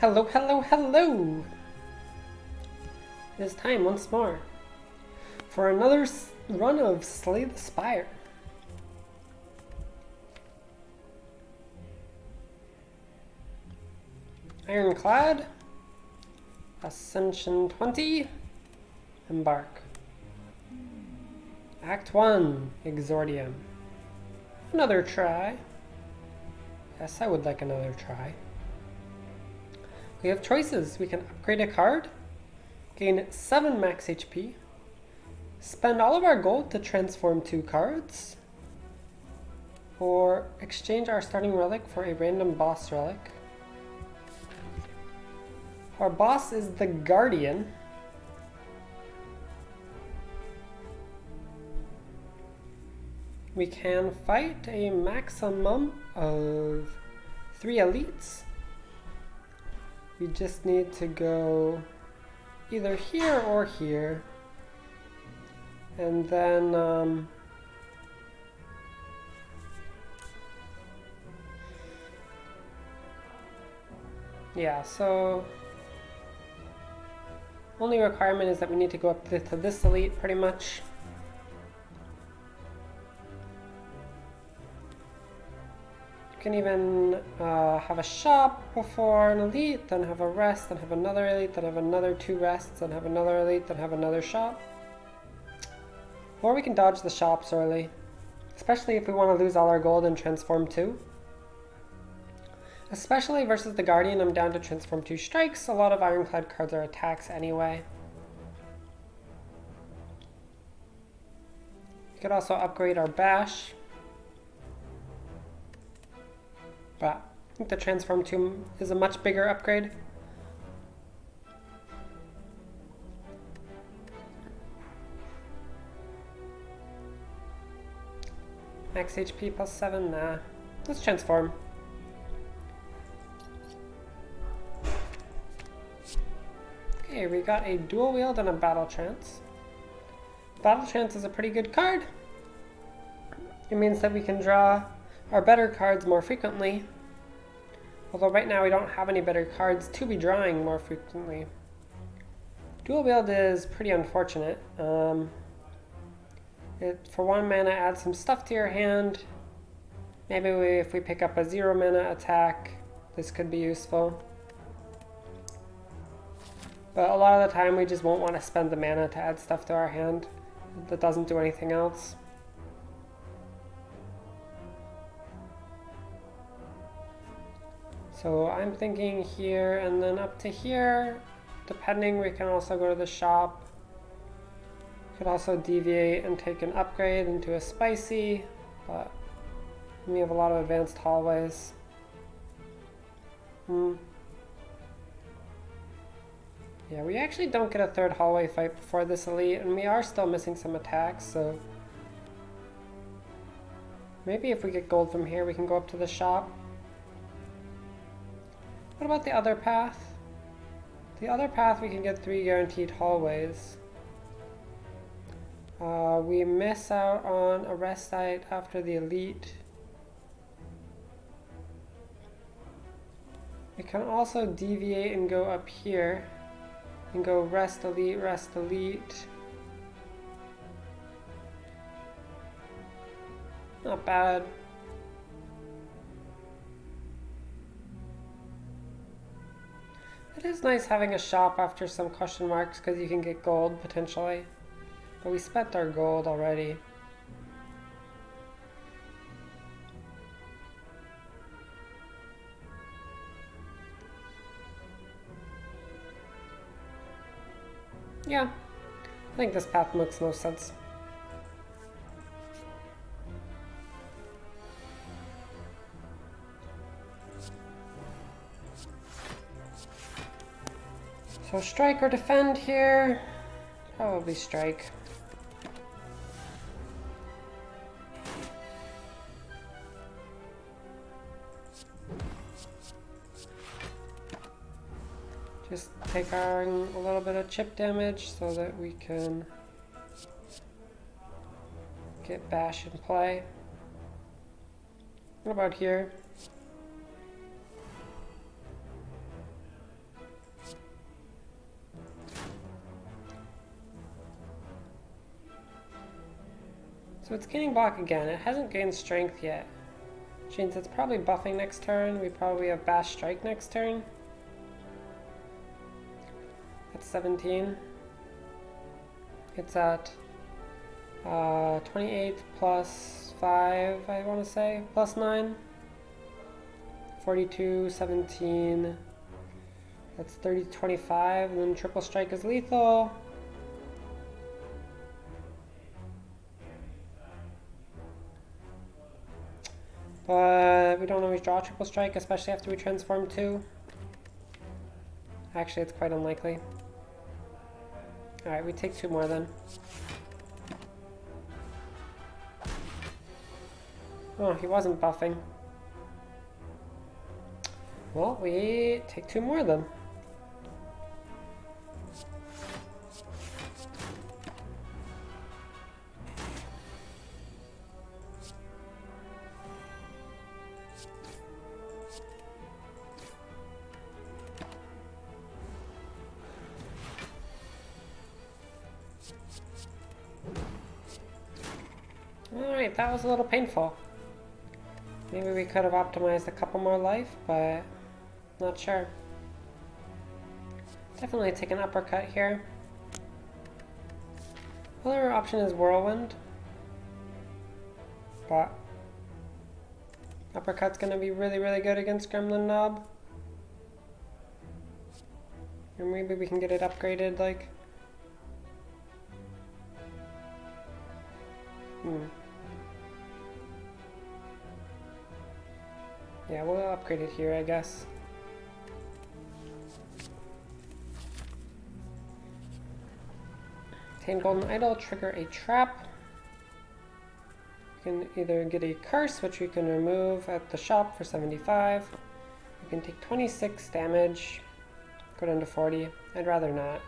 Hello, hello, hello! It is time once more for another run of Slay the Spire. Ironclad, Ascension 20, Embark. Act 1, Exordium. Another try. Yes, I would like another try. We have choices. We can upgrade a card, gain 7 max HP, spend all of our gold to transform 2 cards, or exchange our starting relic for a random boss relic. Our boss is the Guardian. We can fight a maximum of 3 elites. We just need to go either here or here. And then yeah, so only requirement is that we need to go up to this elite pretty much. You can even have a shop before an elite, then have a rest, then have another elite, then have another 2 rests, then have another elite, then have another shop. Or we can dodge the shops early, especially if we want to lose all our gold and transform 2. Especially versus the Guardian, I'm down to transform 2 strikes. A lot of Ironclad cards are attacks anyway. We could also upgrade our Bash. But I think the Transform 2 is a much bigger upgrade. Max HP plus 7, nah. Let's transform. Okay, we got a dual wield and a battle trance. Battle trance is a pretty good card. It means that we can draw our better cards more frequently. Although right now we don't have any better cards to be drawing more frequently. Dual wield is pretty unfortunate. It, for 1 mana, adds some stuff to your hand. Maybe if we pick up a 0 mana attack, this could be useful. But a lot of the time we just won't want to spend the mana to add stuff to our hand that doesn't do anything else. So I'm thinking here and then up to here. Depending, we can also go to the shop. Could also deviate and take an upgrade into a spicy, but we have a lot of advanced hallways. Yeah, we actually don't get a 3rd hallway fight before this elite, and we are still missing some attacks, so maybe if we get gold from here, we can go up to the shop. What about the other path? The other path, we can get 3 guaranteed hallways. We miss out on a rest site after the elite. We can also deviate and go up here and go rest elite, rest elite. Not bad. It is nice having a shop after some question marks because you can get gold potentially. But we spent our gold already. Yeah, I think this path makes most sense. So strike or defend here? Probably strike. Just take our a little bit of chip damage so that we can get Bash in play. What about here? So it's gaining block again. It hasn't gained strength yet. Which means it's probably buffing next turn. We probably have Bash Strike next turn. That's 17. It's at 28 plus 5, I want to say, plus 9. 42, 17. That's 30 to 25, and then Triple Strike is lethal. But we don't always draw Triple Strike, especially after we transform too. Actually, it's quite unlikely. Alright, we take 2 more then. Oh, he wasn't buffing. Well, we take 2 more then. Alright, that was a little painful. Maybe we could have optimized a couple more life, but not sure. Definitely take an uppercut here. Other option is Whirlwind, but uppercut's gonna be really, really good against Gremlin Knob. And maybe we can get it upgraded, like... Yeah, we'll upgrade it here, I guess. Obtain Golden Idol, trigger a trap. You can either get a curse, which you can remove at the shop for 75. You can take 26 damage, go down to 40. I'd rather not.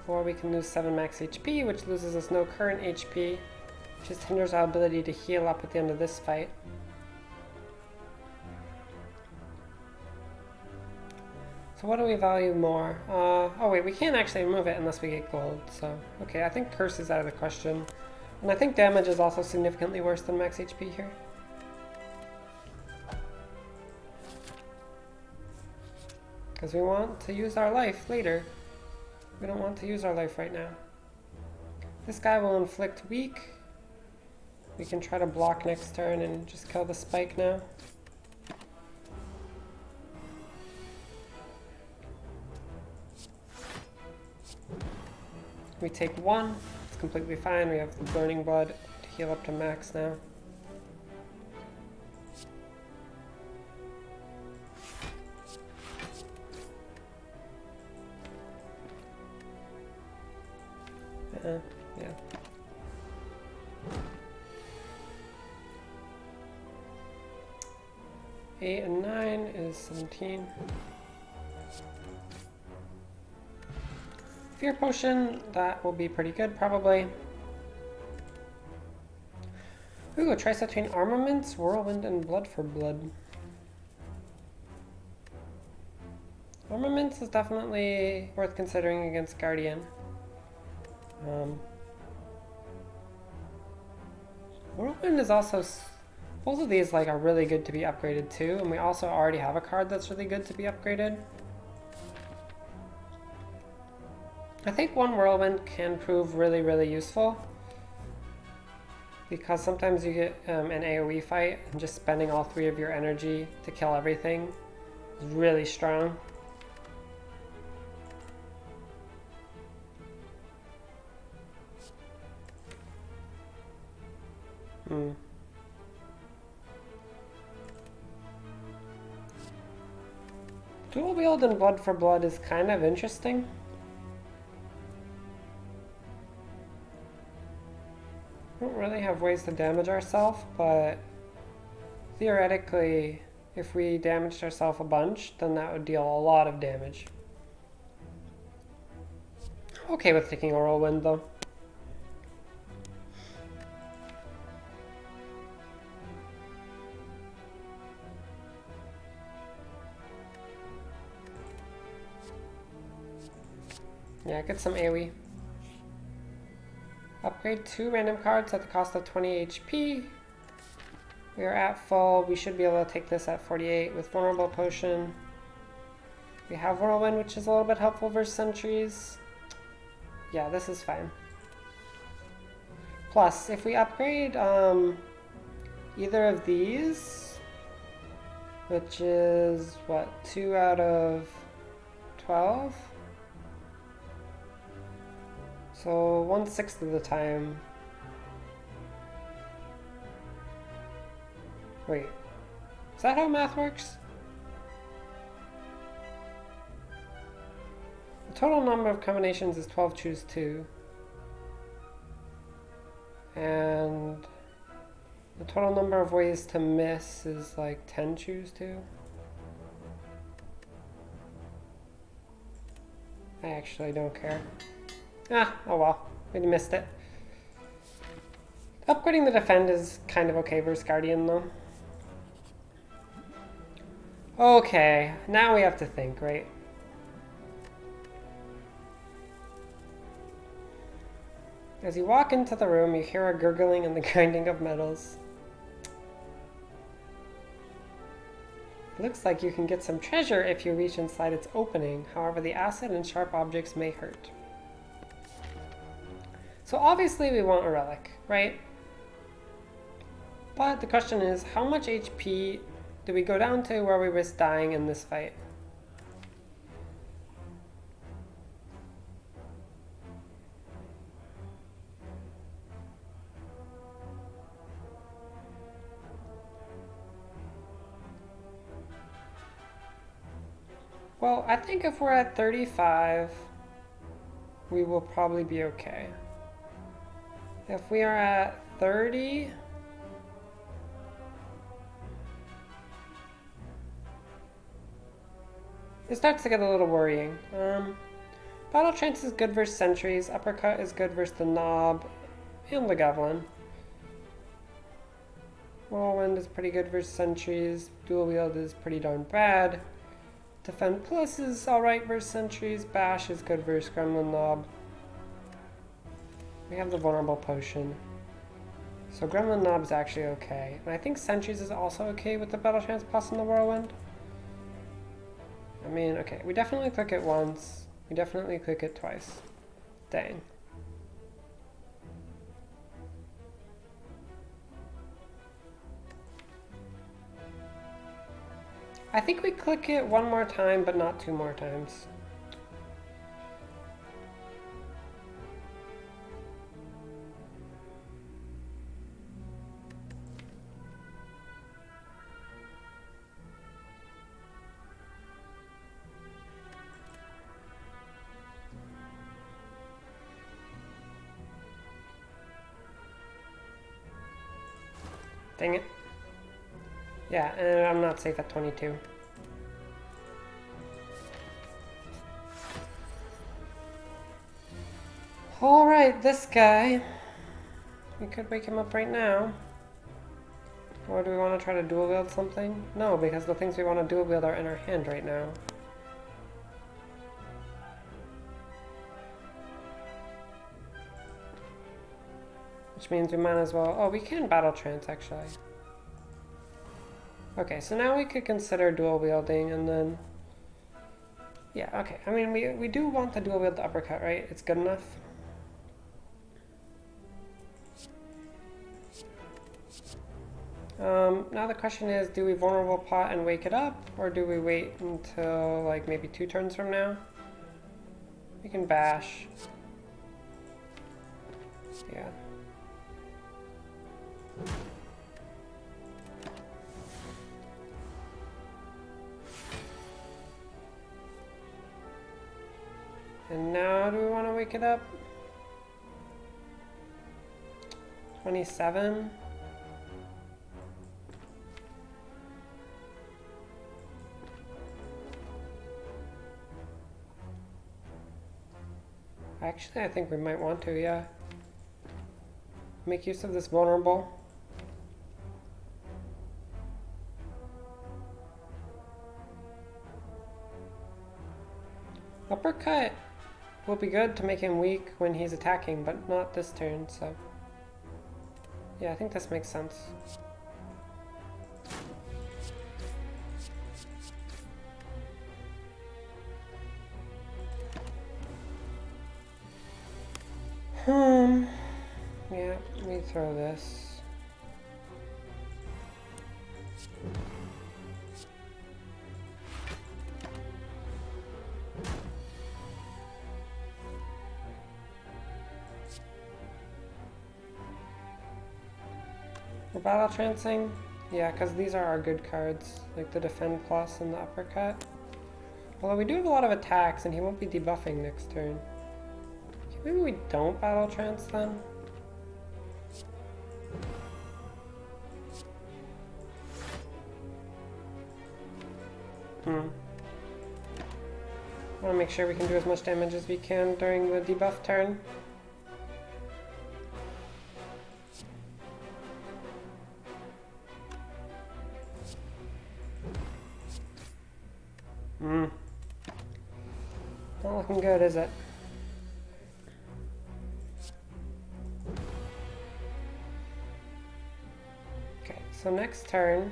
Or we can lose 7 max HP, which loses us no current HP. Just hinders our ability to heal up at the end of this fight. So what do we value more? Oh wait, we can't actually remove it unless we get gold, so... Okay, I think Curse is out of the question. And I think damage is also significantly worse than max HP here. Because we want to use our life later. We don't want to use our life right now. This guy will inflict weak. We can try to block next turn and just kill the spike now. We take 1, it's completely fine. We have the Burning Blood to heal up to max now. Yeah. 8 and 9 is 17. Fear Potion, that will be pretty good probably. Ooh, a choice between Armaments, Whirlwind, and Blood for Blood. Armaments is definitely worth considering against Guardian. Whirlwind is also... Both of these are really good to be upgraded too, and we also already have a card that's really good to be upgraded. I think one Whirlwind can prove really, really useful. Because sometimes you get an AoE fight, and just spending all 3 of your energy to kill everything is really strong. Dual wield and Blood for Blood is kind of interesting. We don't really have ways to damage ourselves, but theoretically, if we damaged ourselves a bunch, then that would deal a lot of damage. Okay with taking a Whirlwind though. Yeah, get some AoE. Upgrade 2 random cards at the cost of 20 HP. We are at full. We should be able to take this at 48 with Vulnerable Potion. We have Whirlwind, which is a little bit helpful versus Sentries. Yeah, this is fine. Plus, if we upgrade either of these, which is, what, 2 out of 12? So 1/6 of the time. Wait, is that how math works? The total number of combinations is 12, choose 2. And the total number of ways to miss is like 10, choose 2. I actually don't care. Ah, oh well, we missed it. Upgrading the defend is kind of okay versus Guardian though. Okay, now we have to think, right? As you walk into the room, you hear a gurgling and the grinding of metals. It looks like you can get some treasure if you reach inside its opening. However, the acid and sharp objects may hurt. So obviously we want a relic, right? But the question is, how much HP do we go down to where we risk dying in this fight? Well, I think if we're at 35, we will probably be okay. If we are at 30, it starts to get a little worrying. Battle Trance is good versus Sentries, Uppercut is good versus the Knob and the Goblin. Whirlwind is pretty good versus Sentries, Dual Wield is pretty darn bad. Defend Plus is alright versus Sentries, Bash is good versus Gremlin Knob. We have the Vulnerable Potion. So Gremlin Knob is actually okay. And I think Sentries is also okay with the Battle Trance Plus and the Whirlwind. I mean, okay, we definitely click it once. We definitely click it twice. Dang. I think we click it one more time, but not 2 more times. Dang it. Yeah, and I'm not safe at 22. Alright, this guy. We could wake him up right now. Or do we want to try to dual wield something? No, because the things we want to dual wield are in our hand right now. Which means we might as well... Oh, we can Battle Trance, actually. Okay, so now we could consider dual wielding, and then... Yeah, okay. I mean, we do want to dual wield the Uppercut, right? It's good enough. Now the question is, do we Vulnerable Pot and wake it up, or do we wait until, like, maybe 2 turns from now? We can Bash. Yeah. And now do we want to wake it up? 27? Actually, I think we might want to, yeah. Make use of this vulnerable. Uppercut will be good to make him weak when he's attacking, but not this turn, so... Yeah, I think this makes sense. Yeah, we throw this. We're battle trancing? Yeah, because these are our good cards, like the defend plus and the uppercut. Although we do have a lot of attacks and he won't be debuffing next turn. Maybe we don't battle trance then? I want to make sure we can do as much damage as we can during the debuff turn. Not looking good, is it? Okay, so next turn...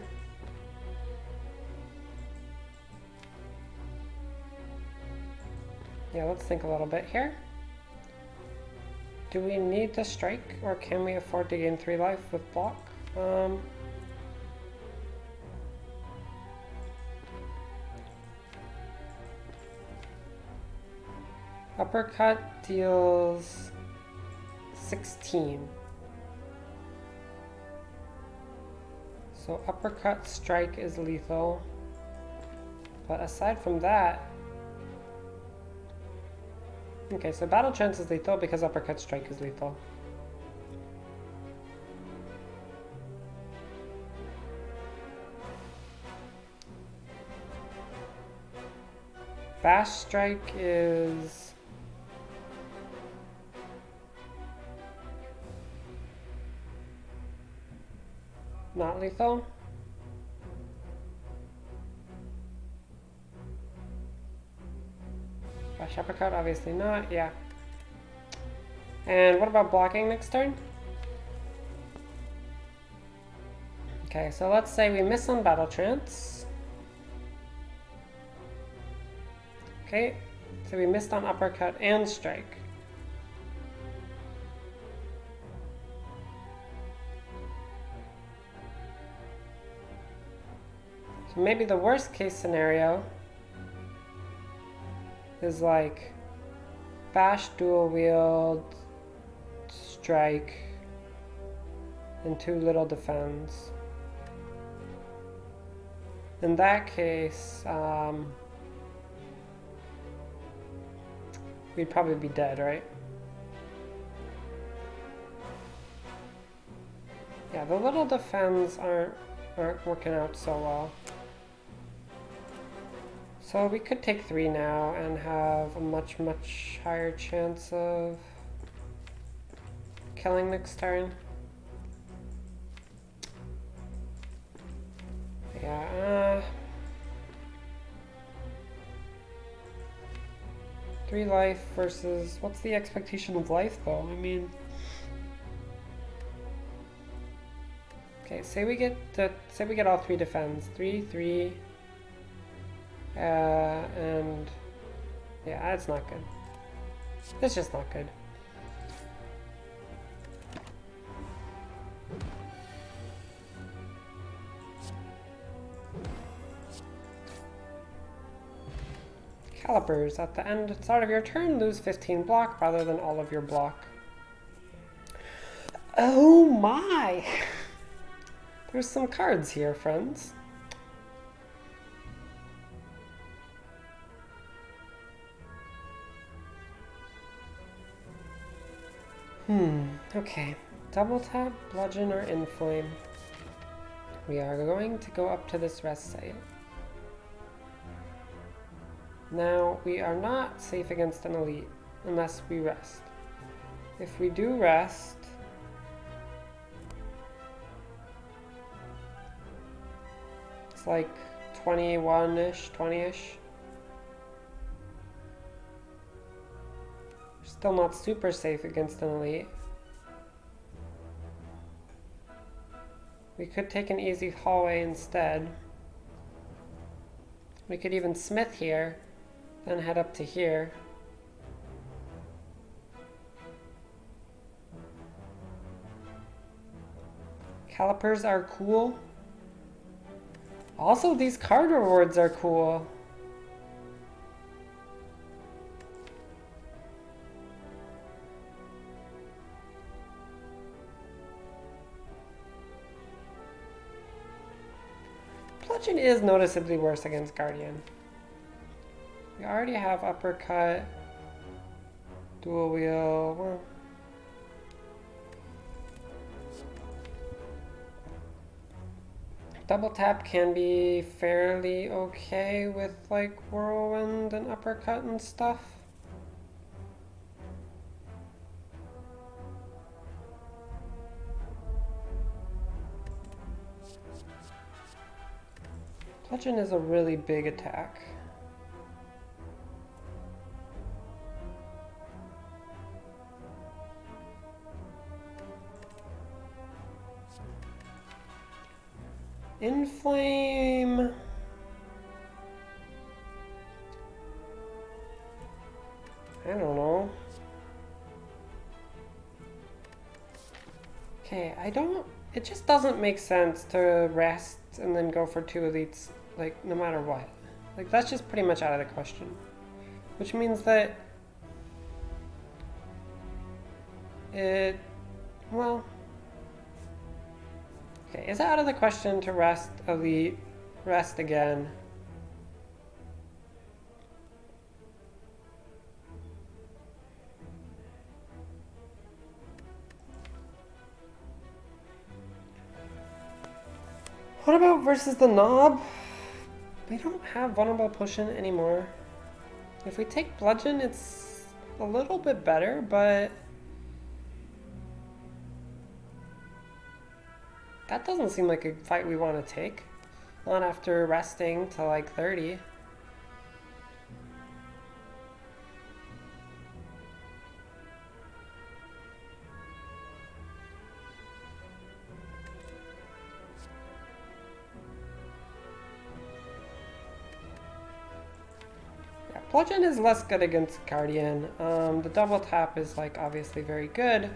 Yeah, let's think a little bit here. Do we need to strike, or can we afford to gain 3 life with block? Uppercut deals 16. So uppercut strike is lethal. But aside from that... Okay, so battle trance is lethal because uppercut strike is lethal. Bash strike is... not lethal. Bash uppercut, obviously not, yeah. And what about blocking next turn? Okay, so let's say we miss on battle trance. Okay, so we missed on uppercut and strike. So maybe the worst case scenario is like bash, dual wield, strike, and 2 little defends. In that case, we'd probably be dead, right? Yeah, the little defends aren't working out so well. So we could take 3 now and have a much, much higher chance of killing next turn. Yeah, 3 life versus... What's the expectation of life, though? I mean... Okay, say we get all 3 defends. 3, 3... and... Yeah, that's not good. It's just not good. Calipers. At the start of your turn, lose 15 block rather than all of your block. Oh my! There's some cards here, friends. Okay. Double tap, bludgeon, or inflame. We are going to go up to this rest site. Now, we are not safe against an elite unless we rest. If we do rest, it's like 21-ish, 20-ish. Still not super safe against an elite. We could take an easy hallway instead. We could even smith here, then head up to here. Calipers are cool. Also, these card rewards are cool. Bludgeon is noticeably worse against Guardian. We already have uppercut, dual wheel. Well, double tap can be fairly okay with like whirlwind and uppercut and stuff. Bludgeon is a really big attack. Inflame. I don't know. Okay, it just doesn't make sense to rest and then go for 2 elites, like, no matter what. Like, that's just pretty much out of the question. Which means that well, okay, is it out of the question to rest elite, rest again? What about versus the Knob? We don't have vulnerable potion anymore. If we take Bludgeon, it's a little bit better, but that doesn't seem like a fight we want to take. Not after resting to like 30. Bludgeon is less good against Guardian. The double tap is like obviously very good.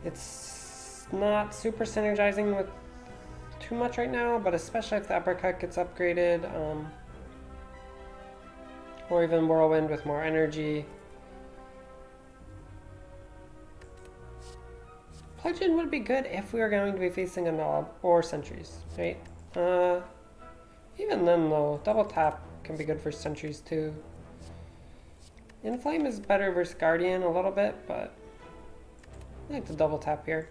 It's not super synergizing with too much right now, but especially if the uppercut gets upgraded, or even whirlwind with more energy. Bludgeon would be good if we were going to be facing a Knob or sentries, right? Even then though, double tap can be good for sentries too. Inflame is better versus Guardian a little bit, but I like the double tap here.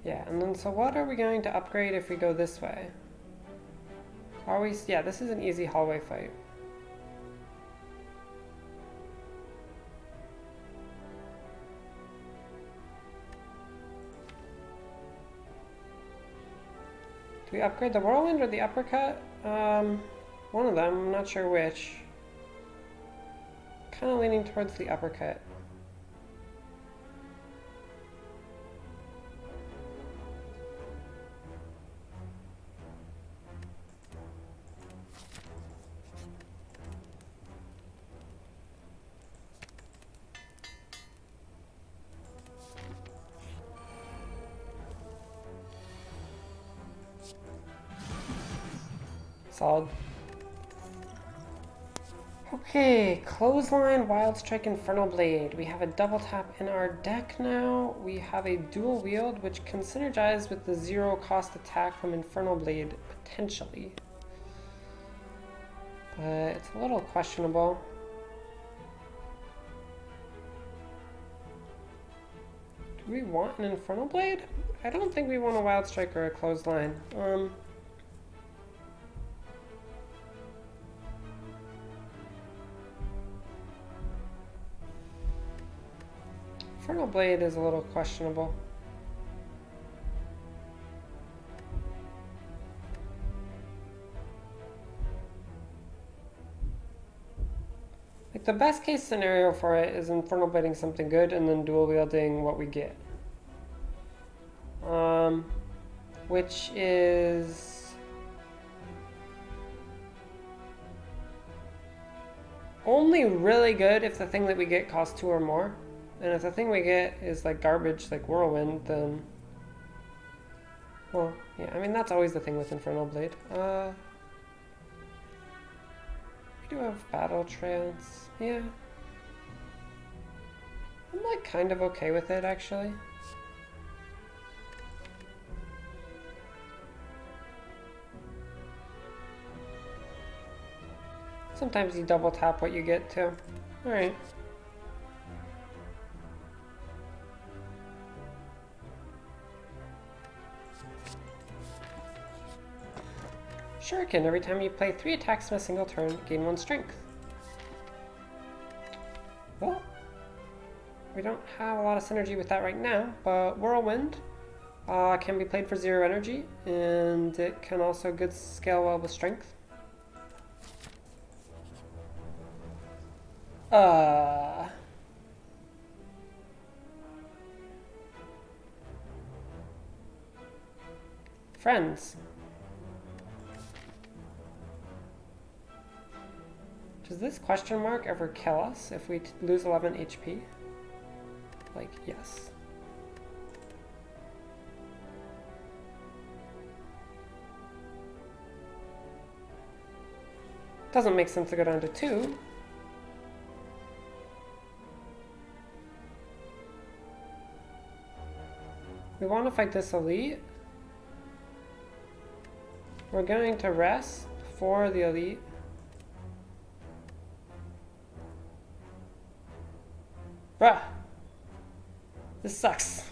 Yeah, and then so what are we going to upgrade if we go this way? Are we, yeah, this is an easy hallway fight. Do we upgrade the whirlwind or the uppercut? One of them, I'm not sure which. Kind of leaning towards the uppercut. Solid. Okay, Clothesline, Wild Strike, Infernal Blade. We have a double tap in our deck now. We have a dual wield, which can synergize with the 0 cost attack from Infernal Blade, potentially. But it's a little questionable. Do we want an Infernal Blade? I don't think we want a Wild Strike or a Clothesline. Infernal Blade is a little questionable. the best case scenario for it is Infernal Blading something good and then dual wielding what we get. Which is only really good if the thing that we get costs 2 or more. And if the thing we get is like garbage, like Whirlwind, then... Well, yeah, I mean, that's always the thing with Infernal Blade. We do have Battle Trance. Yeah. I'm like kind of okay with it, actually. Sometimes you double tap what you get too. Alright. Shuriken, every time you play 3 attacks in a single turn, gain 1 strength. Well, we don't have a lot of synergy with that right now, but Whirlwind can be played for 0 energy, and it can also good scale well with strength. Friends. Does this question mark ever kill us if we lose 11 HP? Like, yes. Doesn't make sense to go down to 2. We want to fight this elite. We're going to rest for the elite. Bruh. This sucks.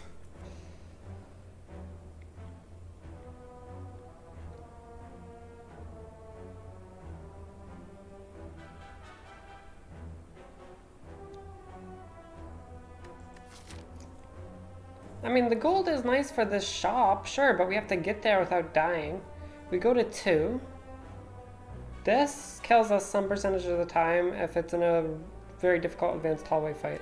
I mean, the gold is nice for this shop, sure, but we have to get there without dying. We go to 2. This kills us some percentage of the time if it's in a very difficult advanced hallway fight.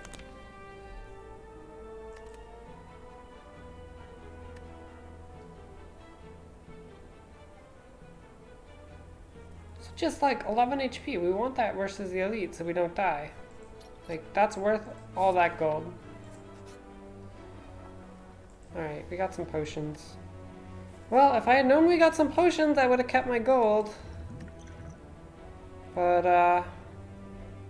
So just like 11 HP, we want that versus the elite so we don't die. Like, that's worth all that gold. Alright, we got some potions. Well, if I had known we got some potions, I would have kept my gold. But,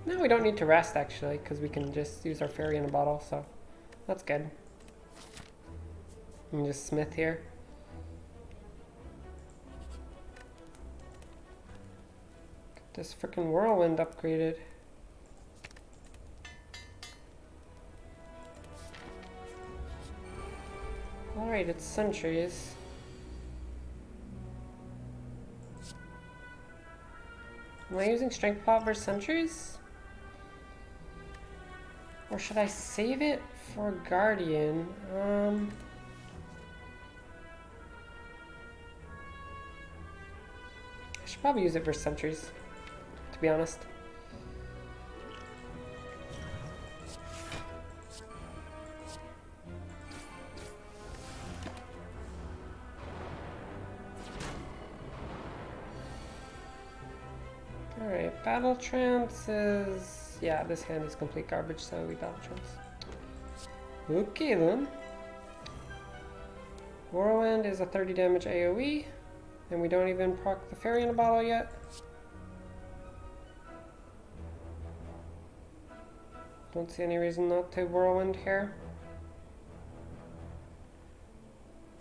no, we don't need to rest, actually, because we can just use our fairy in a bottle, so that's good. Let me just smith here. Get this frickin' Whirlwind upgraded. Alright, it's sentries. Am I using Strength Pot versus sentries? Or should I save it for Guardian? I should probably use it for sentries, to be honest. Alright, Battle Trance is... yeah, this hand is complete garbage, so we Battle Trance. Okay then. Whirlwind is a 30 damage AoE, and we don't even proc the fairy in a bottle yet. Don't see any reason not to Whirlwind here.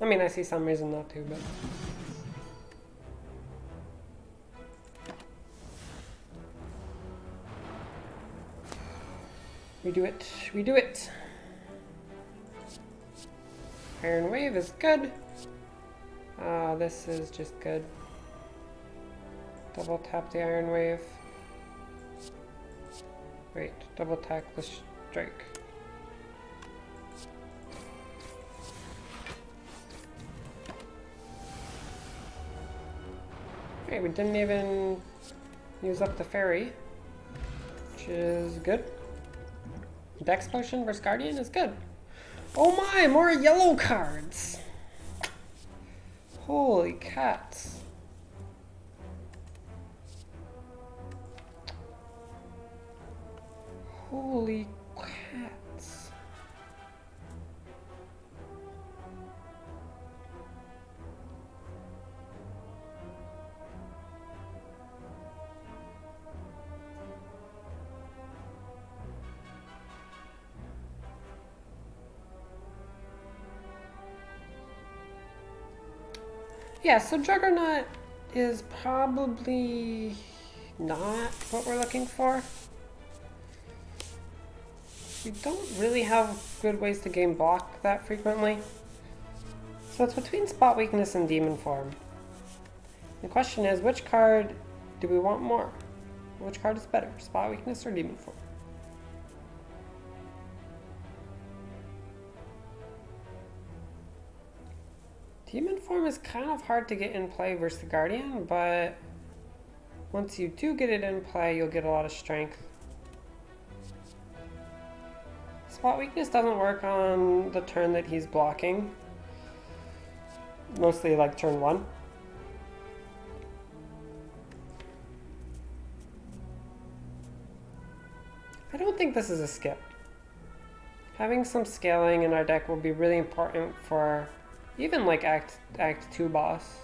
I mean, I see some reason not to, but... we do it. We do it. Iron Wave is good. This is just good. Double tap the Iron Wave. Wait, double tap the strike. Hey, we didn't even use up the fairy. which is good. Dex Potion versus Guardian is good. Oh my, more yellow cards! Holy cats. Holy cats. Yeah, so Juggernaut is probably not what we're looking for. We don't really have good ways to game block that frequently. So it's between Spot Weakness and Demon Form. The question is, which card do we want more? Which card is better, Spot Weakness or Demon Form? Demon Form is kind of hard to get in play versus the Guardian, but once you do get it in play, you'll get a lot of strength. Spot Weakness doesn't work on the turn that he's blocking. Mostly like turn 1. I don't think this is a skip. Having some scaling in our deck will be really important for even like Act 2 boss.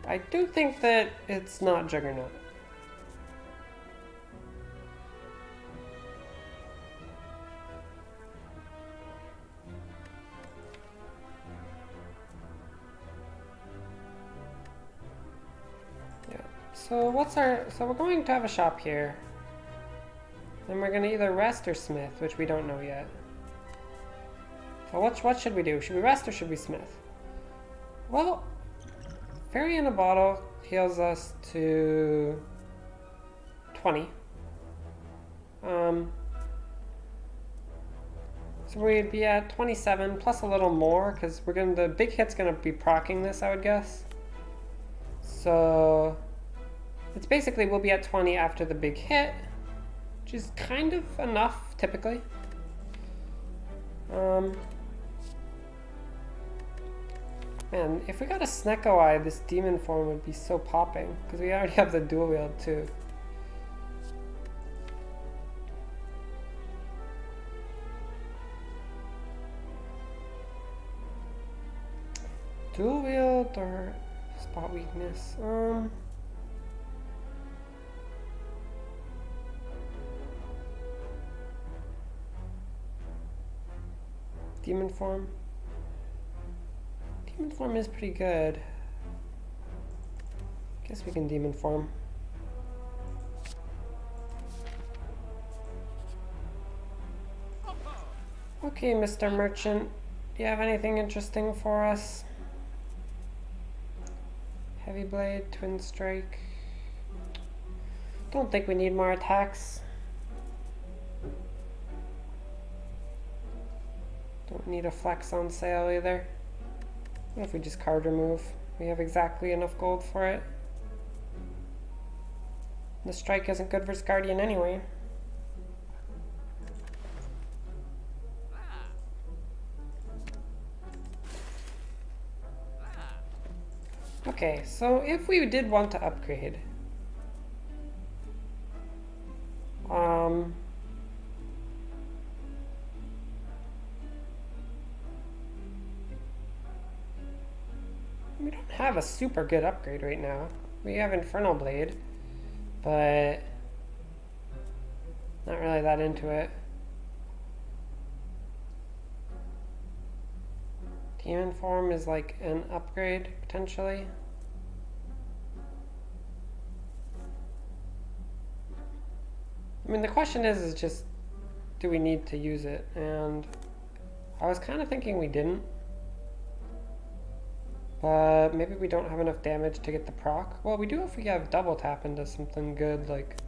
I do think that it's not Juggernaut. So we're going to have a shop here. And we're gonna either rest or smith, which we don't know yet. So what should we do? Should we rest or should we smith? Well, Fairy in a Bottle heals us to 20. So we'd be at 27 plus a little more because the big hit's gonna be proccing this, I would guess. So it's basically we'll be at 20 after the big hit, which is kind of enough typically. Man, if we got a Snecko Eye, this Demon Form would be so popping because we already have the dual wield too. Dual wield or Spot Weakness? Demon Form. Demon Form is pretty good. Guess we can Demon Form. Okay, Mr. Merchant. Do you have anything interesting for us? Heavy Blade, Twin Strike. Don't think we need more attacks. Don't need a flex on sale either. What if we just card remove? We have exactly enough gold for it. The strike isn't good versus Guardian anyway. Okay, so if we did want to upgrade, we don't have a super good upgrade right now. We have Infernal Blade, but not really that into it. Demon Form is like an upgrade, potentially. I mean, the question is just, do we need to use it? And I was kind of thinking we didn't. But maybe we don't have enough damage to get the proc. Well, we do if we have double tap into something good, like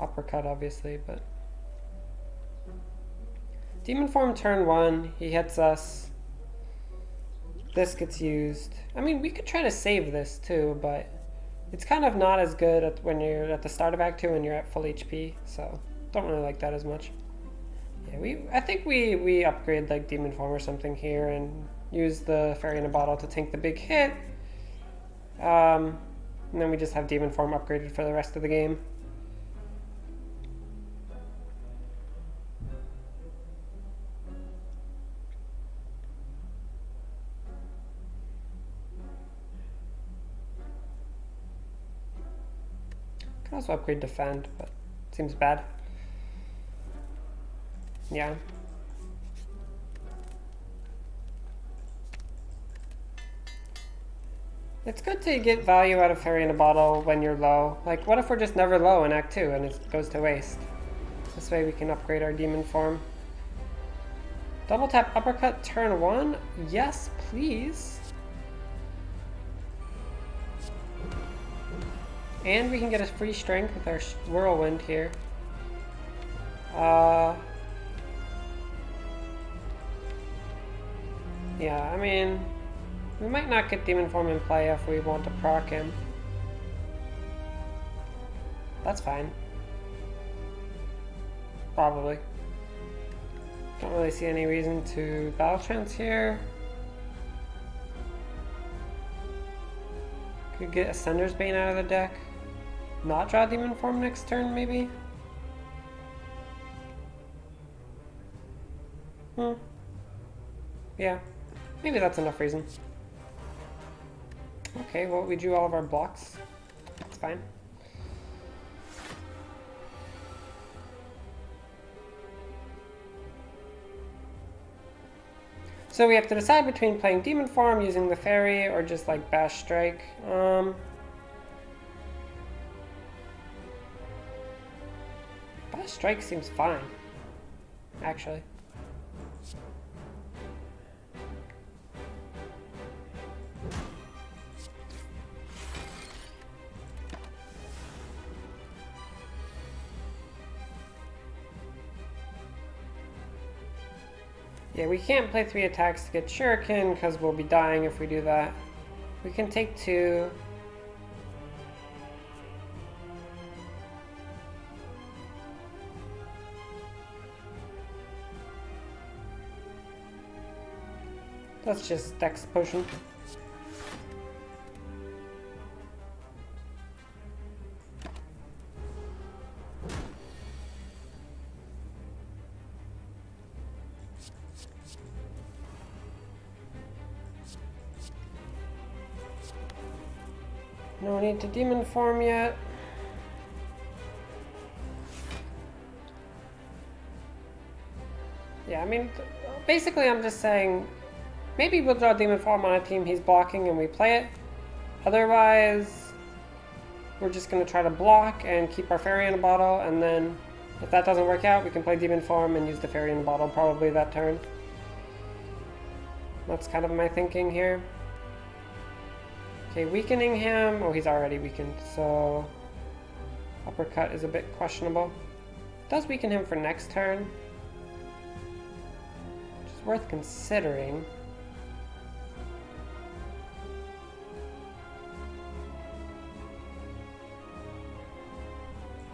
Uppercut, obviously, but... Demon Form turn 1, he hits us. This gets used. I mean, we could try to save this too, but it's kind of not as good when you're at the start of Act 2 and you're at full HP, so don't really like that as much. Yeah, I think we upgrade like Demon Form or something here and use the Fairy in a Bottle to tank the big hit. And then we just have Demon Form upgraded for the rest of the game. Can also upgrade Defend, but it seems bad. Yeah. It's good to get value out of Fairy in a Bottle when you're low. Like, what if we're just never low in Act 2 and it goes to waste? This way we can upgrade our Demon Form. Double tap uppercut turn 1? Yes, please. And we can get a free strength with our Whirlwind here. Yeah, I mean, we might not get Demon Form in play if we want to proc him. That's fine. Probably. Don't really see any reason to Battle Trance here. Could get Ascender's Bane out of the deck. Not draw Demon Form next turn, maybe? Yeah. Maybe that's enough reason. Okay, well, we drew all of our blocks. That's fine. So we have to decide between playing Demon Form, using the Fairy, or just like Bash Strike. Bash Strike seems fine, actually. Yeah, we can't play 3 attacks to get Shuriken because we'll be dying if we do that. We can take 2. That's just Dex Potion. No need to Demon Form yet. Yeah, I mean, basically I'm just saying, maybe we'll draw Demon Form on a team he's blocking and we play it. Otherwise, we're just going to try to block and keep our Fairy in a Bottle, and then if that doesn't work out, we can play Demon Form and use the Fairy in a Bottle probably that turn. That's kind of my thinking here. Okay, weakening him. Oh, he's already weakened, so uppercut is a bit questionable. Does weaken him for next turn, which is worth considering.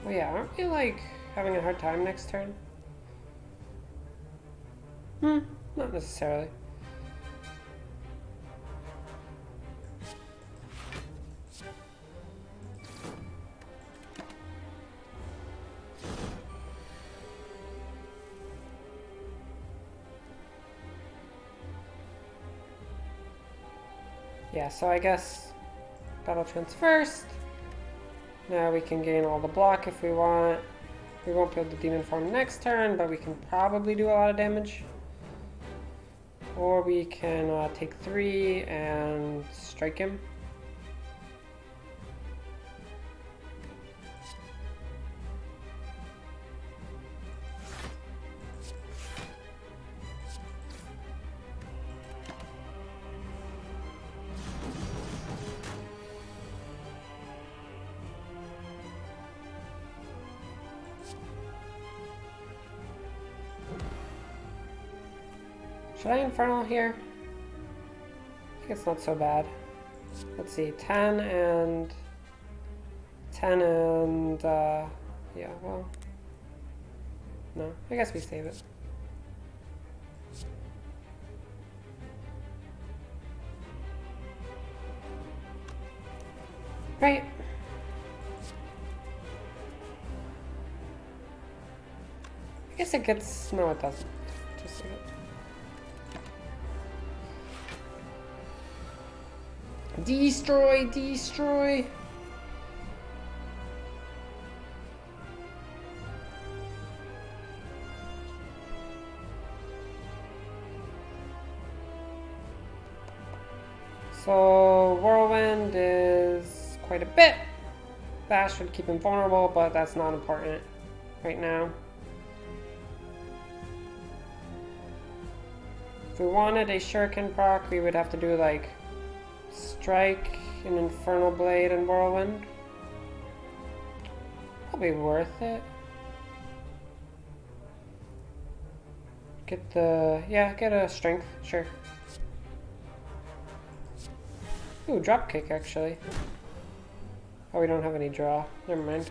Oh yeah, aren't we like having a hard time next turn? Not necessarily. Yeah, so I guess Battle Trance first. Now we can gain all the block if we want. We won't be able to Demon Form next turn, but we can probably do a lot of damage. Or we can take 3 and strike him. Should I Infernal here? think it's not so bad. Let's see, 10 and... 10 and... yeah, well... No, I guess we save it. Right. I guess it gets... No, it doesn't. Just save it. Destroy! Destroy! So, Whirlwind is quite a bit. Bash would keep him vulnerable, but that's not important right now. If we wanted a Shuriken proc, we would have to do like Strike, an Infernal Blade, and Whirlwind. Probably worth it. Get the... yeah, get a Strength, sure. Ooh, Dropkick, actually. Oh, we don't have any draw. Never mind.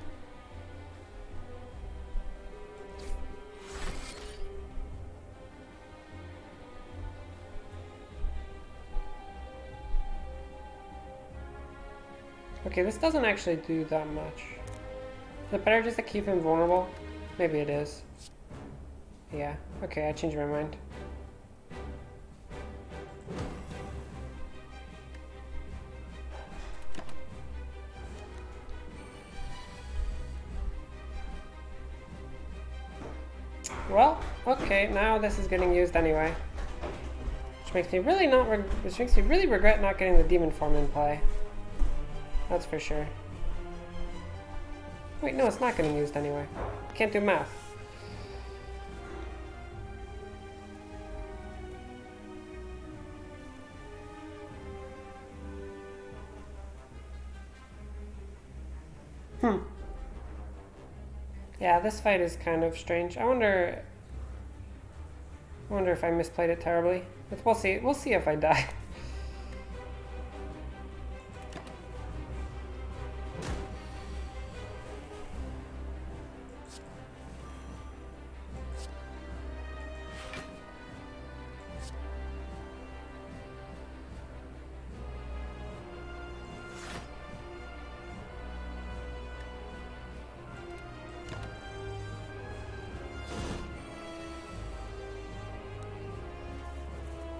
Okay, this doesn't actually do that much. Is it better just to keep him vulnerable? Maybe it is. Yeah, okay, I changed my mind. Well, okay, now this is getting used anyway. Which makes me really regret not getting the demon form in play. That's for sure. Wait, no, it's not getting used anyway. Can't do math. Yeah, this fight is kind of strange. I wonder if I misplayed it terribly. We'll see. We'll see if I die.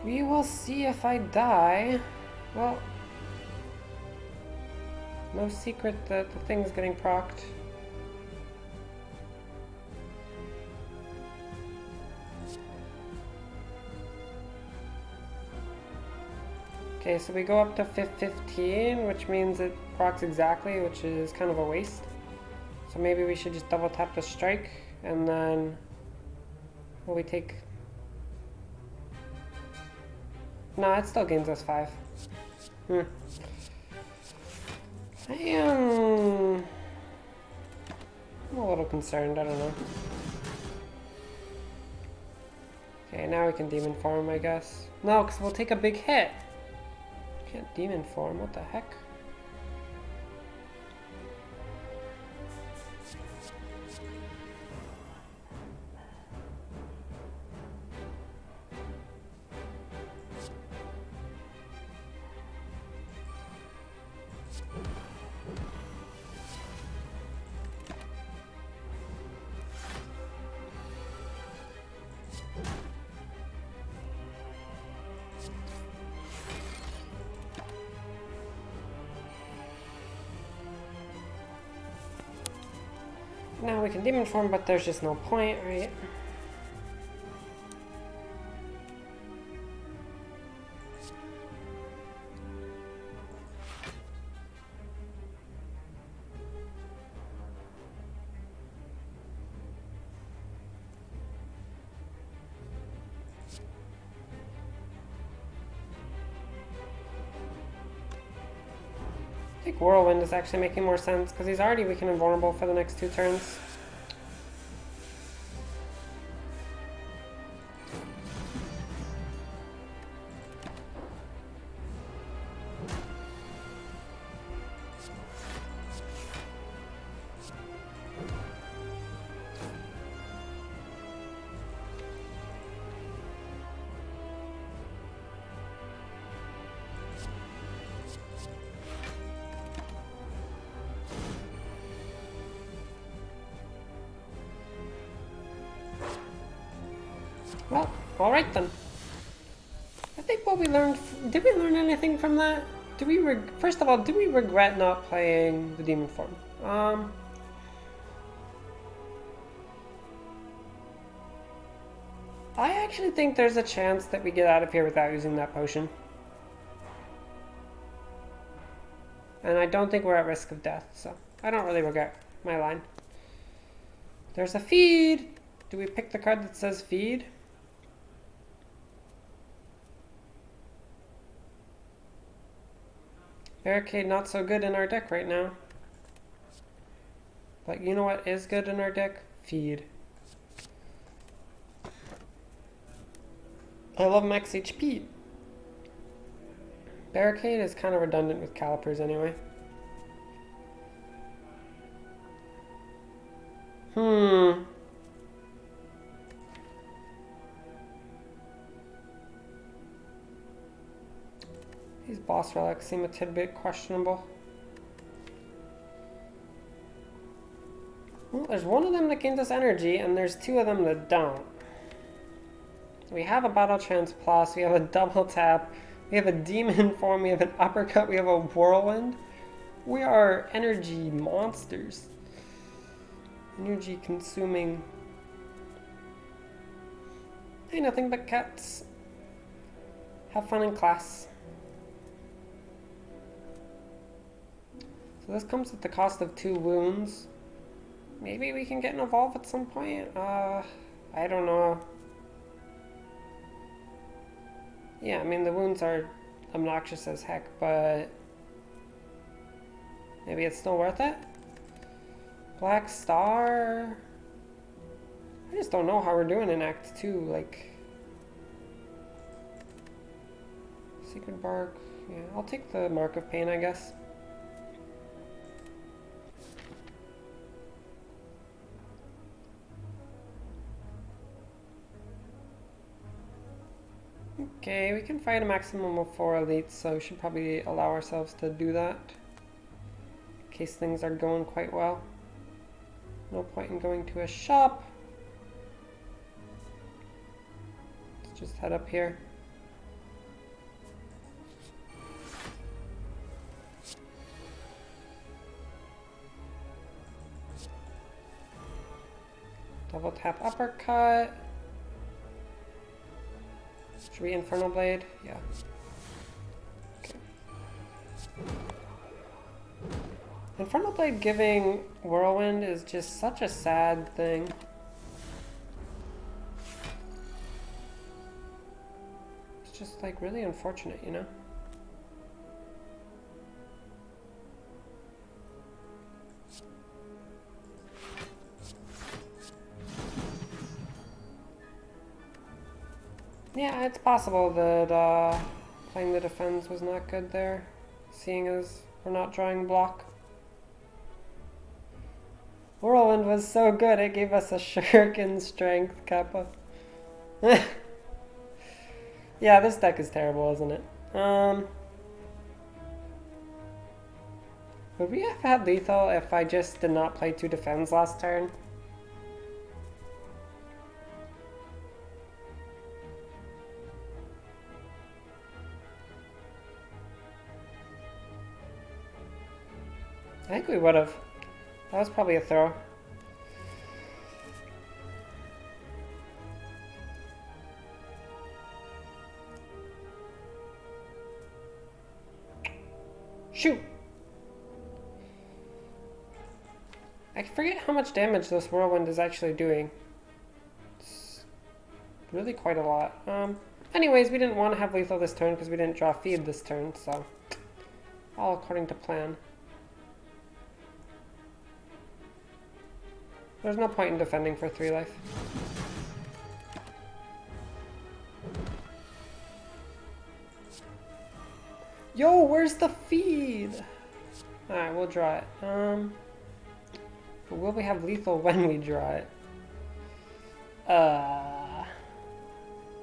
We will see if I die. Well, no secret that the thing's getting procced. Okay, so we go up to 15, which means it procs exactly, which is kind of a waste. So maybe we should just double tap the strike, and then will we take... No, it still gains us 5. I am a little concerned, I don't know. Okay, now we can demon form, I guess. No, because we'll take a big hit. Can't demon form, what the heck? Now we can demon form, but there's just no point, right? I think Whirlwind is actually making more sense, because he's already weak and invulnerable for the next 2 turns. Well, alright then. I think what we learned... Did we learn anything from that? Do we... First of all, do we regret not playing the demon form? I actually think there's a chance that we get out of here without using that potion. And I don't think we're at risk of death, so I don't really regret my line. There's a feed! Do we pick the card that says feed? Barricade not so good in our deck right now. But you know what is good in our deck? Feed. I love max HP. Barricade is kind of redundant with calipers anyway. These boss relics seem a tidbit questionable. Well, there's one of them that gains us energy, and there's two of them that don't. We have a Battle Trance Plus, we have a double tap, we have a demon form, we have an uppercut, we have a whirlwind. We are energy monsters. Energy consuming. Hey, nothing but cats. Have fun in class. So this comes at the cost of 2 wounds. Maybe we can get an evolve at some point. I don't know. Yeah, I mean the wounds are obnoxious as heck, but maybe it's still worth it? Black Star? I just don't know how we're doing in Act 2, like... Secret Bark, yeah, I'll take the Mark of Pain, I guess. Okay, we can fight a maximum of 4 elites, so we should probably allow ourselves to do that. In case things are going quite well. No point in going to a shop. Let's just head up here. Double tap uppercut. Should we Infernal Blade? Yeah. Okay. Infernal Blade giving Whirlwind is just such a sad thing. It's just like really unfortunate, you know? Yeah, it's possible that playing the defense was not good there, seeing as we're not drawing block. Whirlwind was so good, it gave us a shuriken strength, Kappa. Yeah, this deck is terrible, isn't it? Would we have had lethal if I just did not play 2 defense last turn? I think we would have. That was probably a throw. Shoot! I forget how much damage this whirlwind is actually doing. It's really quite a lot. Anyways, we didn't want to have lethal this turn because we didn't draw feed this turn, so all according to plan. There's no point in defending for 3 life. Yo, where's the feed? Alright, we'll draw it. But will we have lethal when we draw it?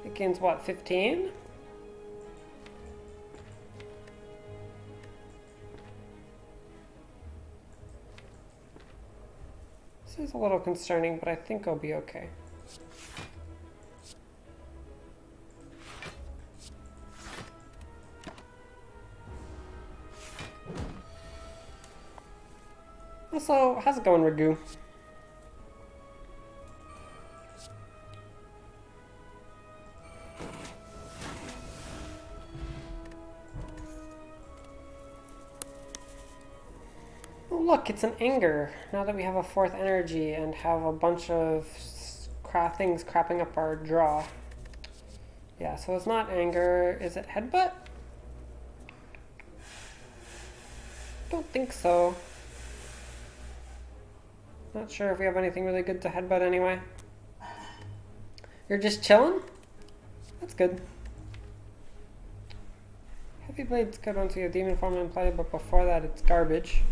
It gains what, 15? This is a little concerning, but I think I'll be okay. Also, how's it going, Ragu? Oh look, it's an anger. Now that we have a 4th energy and have a bunch of things crapping up our draw. Yeah, so it's not anger. Is it headbutt? Don't think so. Not sure if we have anything really good to headbutt anyway. You're just chilling? That's good. Heavy Blade's good once you have Demon Form in play, but before that it's garbage.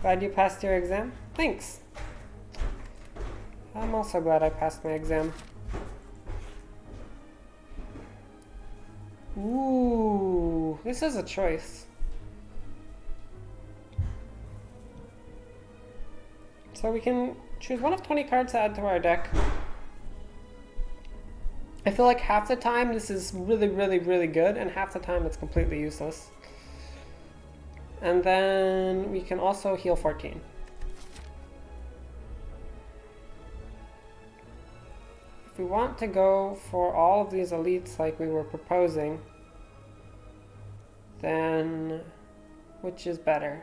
Glad you passed your exam? Thanks. I'm also glad I passed my exam. Ooh, this is a choice. So we can choose one of 20 cards to add to our deck. I feel like half the time this is really, really, really good, and half the time it's completely useless. And then we can also heal 14. If we want to go for all of these elites like we were proposing, then which is better?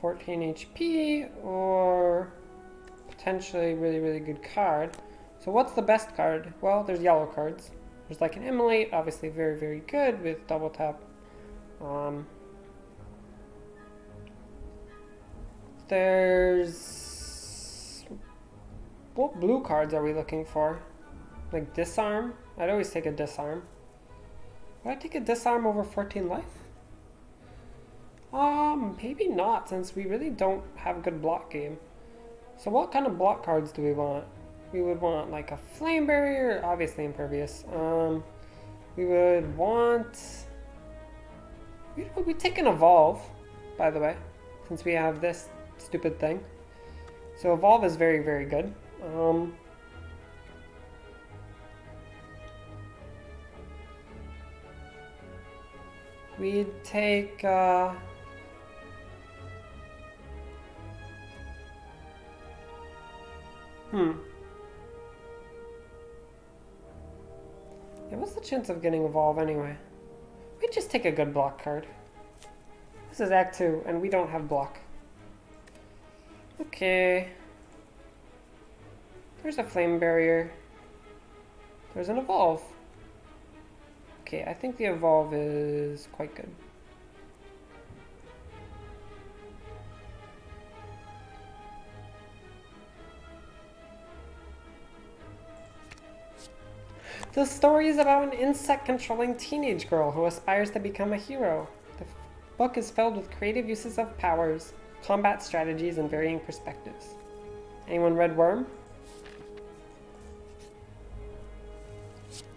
14 HP or potentially really, really good card. So what's the best card? Well, there's yellow cards. There's like an Immolate, obviously very, very good with double tap. There's... What blue cards are we looking for? Like Disarm? I'd always take a Disarm. Would I take a Disarm over 14 life? Maybe not, since we really don't have a good block game. So what kind of block cards do we want? We would want like a Flame Barrier, obviously Impervious. We would want... We'd take an Evolve, by the way, since we have this stupid thing. So Evolve is very, very good. We'd take... Yeah, what's the chance of getting Evolve anyway? We'd just take a good block card. This is Act 2, and we don't have block. Okay. There's a Flame Barrier. There's an Evolve. Okay, I think the Evolve is quite good. The story is about an insect-controlling teenage girl who aspires to become a hero. The book is filled with creative uses of powers, combat strategies, and varying perspectives. Anyone read Worm?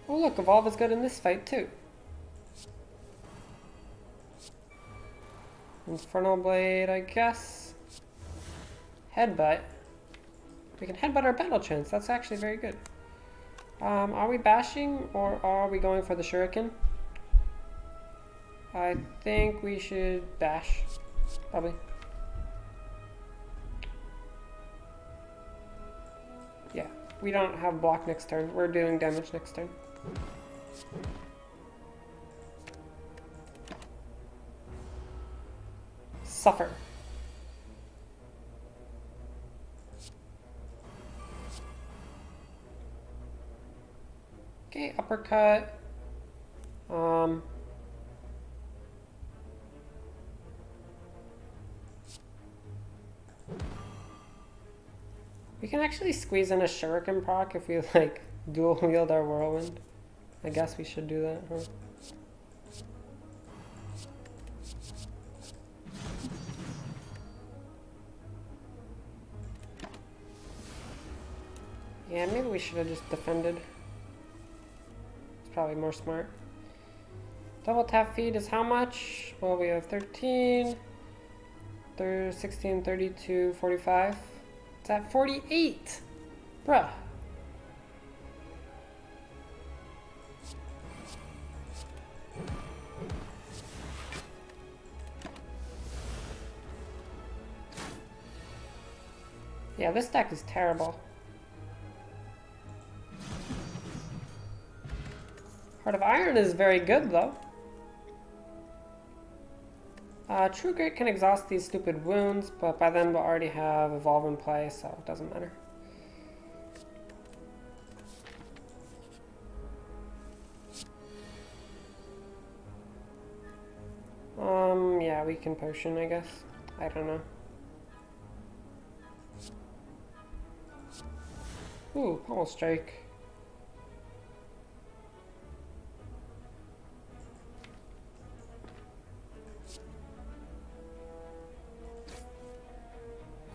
Oh look, Evolve is good in this fight too. Infernal Blade, I guess. Headbutt. We can headbutt our battle chance. That's actually very good. Are we bashing or are we going for the shuriken? I think we should bash, probably. Yeah, we don't have block next turn. We're dealing damage next turn. Suffer. Okay, uppercut. We can actually squeeze in a shuriken proc if we like dual wield our whirlwind. I guess we should do that, huh? Yeah, maybe we should have just defended. Probably more smart. Double tap feed is how much? Well, we have 13, 16, 32, 45. It's at 48. Bruh. Yeah, this deck is terrible. Heart of Iron is very good, though. True Grit can exhaust these stupid wounds, but by then we'll already have Evolve in play, so it doesn't matter. Yeah, we can potion, I guess. I don't know. Ooh, Pommel Strike.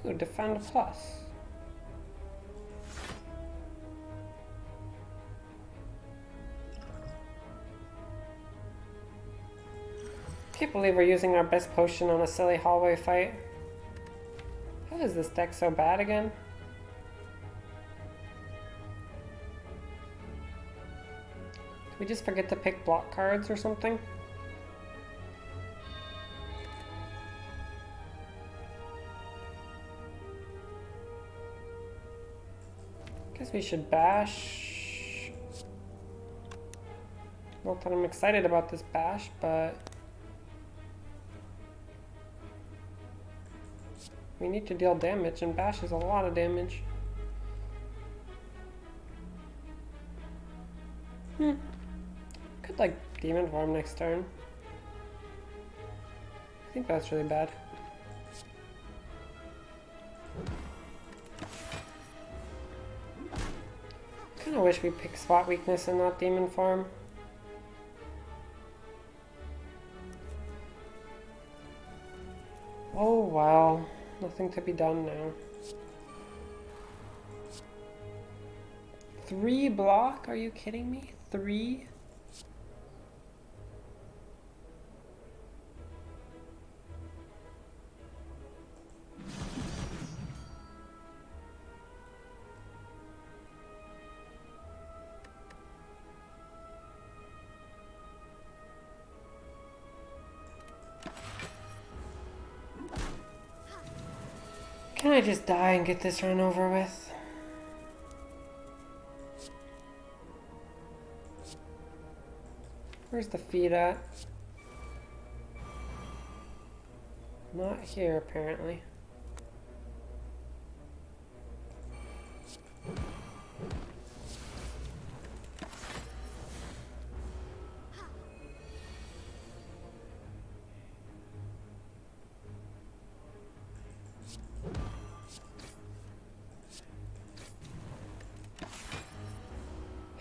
Ooh, Defend Plus. Can't believe we're using our best potion on a silly hallway fight. How is this deck so bad again? Did we just forget to pick block cards or something? Guess we should bash. Not that I'm excited about this bash, but we need to deal damage, and bash is a lot of damage. Could like Demon Form next turn. I think that's really bad. Kinda wish we picked Spot Weakness and not Demon Form. Oh wow, nothing to be done now. 3 block? Are you kidding me? 3? Can I just die and get this run over with? Where's the feed at? Not here, apparently.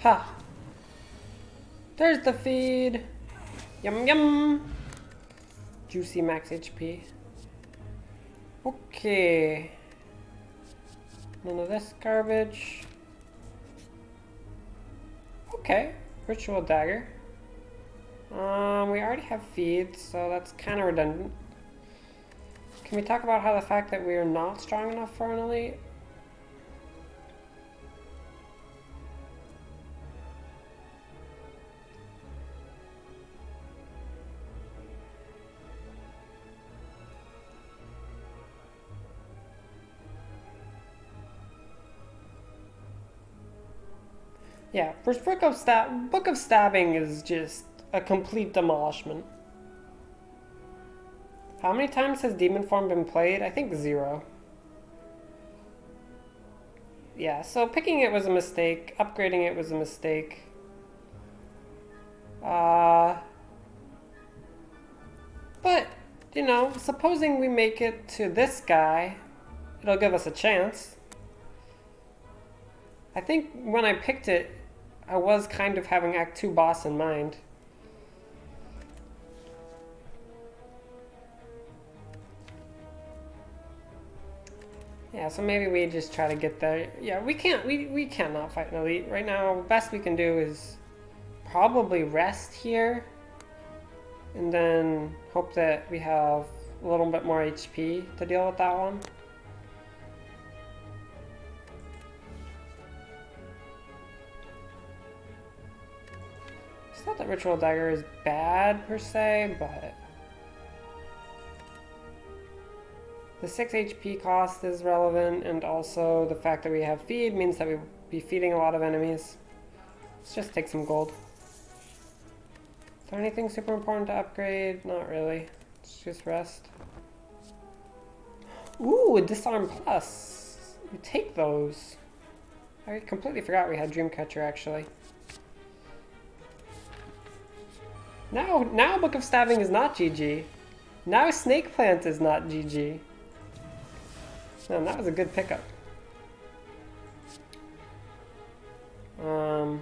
Ha! There's the feed! Yum yum! Juicy max HP. Okay. None of this garbage. Okay. Ritual Dagger. We already have feeds, so that's kind of redundant. Can we talk about how the fact that we are not strong enough for an elite? Yeah, first Book of Stabbing is just a complete demolishment. How many times has Demon Form been played? I think 0. Yeah, so picking it was a mistake. Upgrading it was a mistake. But, you know, supposing we make it to this guy, it'll give us a chance. I think when I picked it, I was kind of having Act 2 boss in mind. Yeah, so maybe we just try to get there. Yeah, we cannot fight an elite. Right now, the best we can do is probably rest here. And then hope that we have a little bit more HP to deal with that one. It's not that Ritual Dagger is bad per se, but The 6 HP cost is relevant, and also the fact that we have feed means that we'll be feeding a lot of enemies. Let's just take some gold. Is there anything super important to upgrade? Not really. Let's just rest. Ooh, a Disarm Plus. You take those. I completely forgot we had Dreamcatcher, actually. Now Book of Stabbing is not GG. Now Snake Plant is not GG. Man, that was a good pickup. Yeah.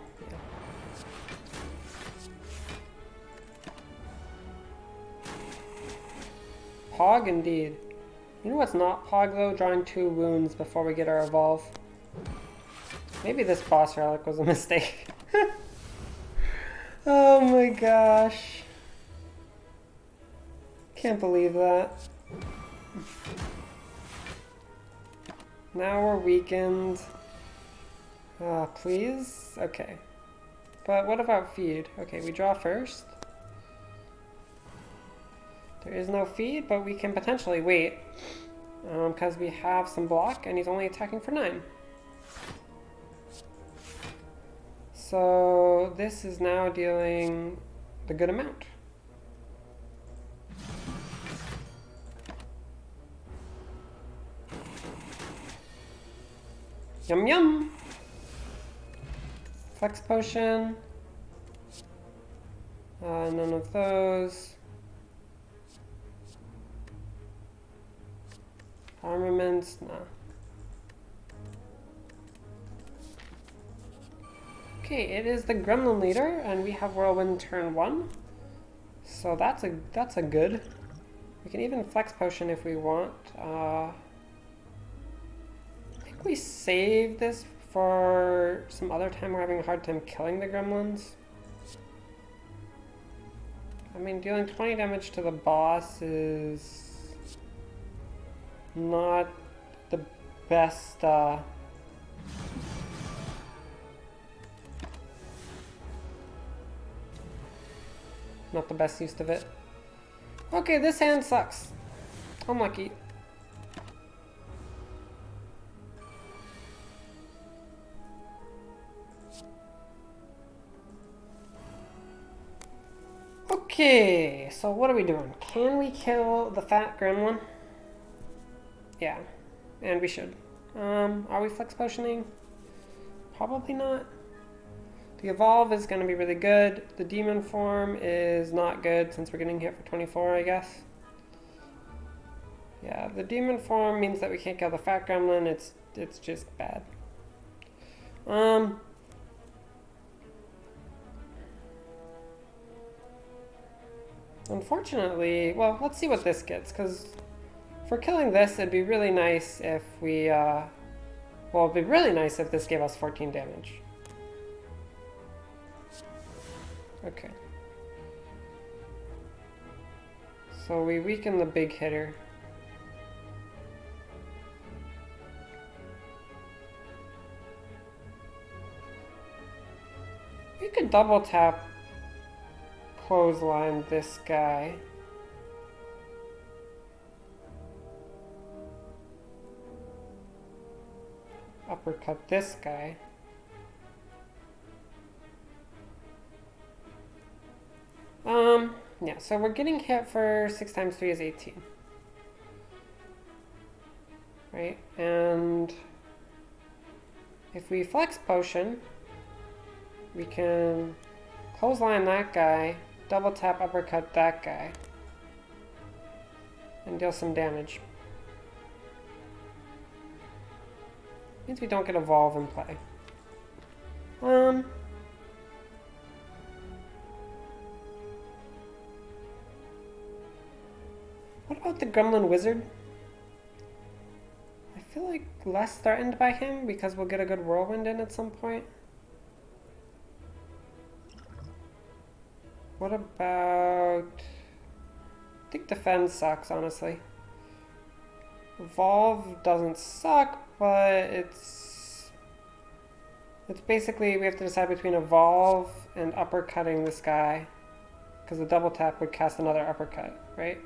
Pog indeed. You know what's not Pog though? Drawing 2 wounds before we get our evolve. Maybe this boss relic was a mistake. Oh my gosh. Can't believe that. Now we're weakened. Please? Okay. But what about feed? Okay, we draw first. There is no feed, but we can potentially wait. Because we have some block, and he's only attacking for 9. So this is now dealing the good amount. Yum yum! Flex potion. None of those. Armaments, no. Okay, it is the Gremlin leader, and we have Whirlwind turn 1. So that's a good. We can even flex potion if we want. I think we save this for some other time. We're having a hard time killing the gremlins. I mean, dealing 20 damage to the boss is not the best. Not the best use of it. Okay, this hand sucks. Unlucky. Okay, so what are we doing? Can we kill the fat gremlin? Yeah, and we should. Are we flex potioning? Probably not. The evolve is going to be really good. The demon form is not good since we're getting hit for 24, I guess. Yeah, the demon form means that we can't kill the fat gremlin. It's just bad. Unfortunately, well, let's see what this gets, because for killing this, it'd be really nice if we, well, it'd be really nice if this gave us 14 damage. Okay. So we weaken the big hitter. We could double tap clothesline this guy. Uppercut this guy. Yeah, so we're getting hit for 6 times 3 is 18. Right, and if we flex potion, we can clothesline that guy, double tap uppercut that guy, and deal some damage. Means we don't get evolve in play. What about the Gremlin Wizard? I feel like less threatened by him because we'll get a good whirlwind in at some point. What about... I think defend sucks, honestly. Evolve doesn't suck, but it's basically we have to decide between evolve and uppercutting this guy, because the double tap would cast another uppercut, right?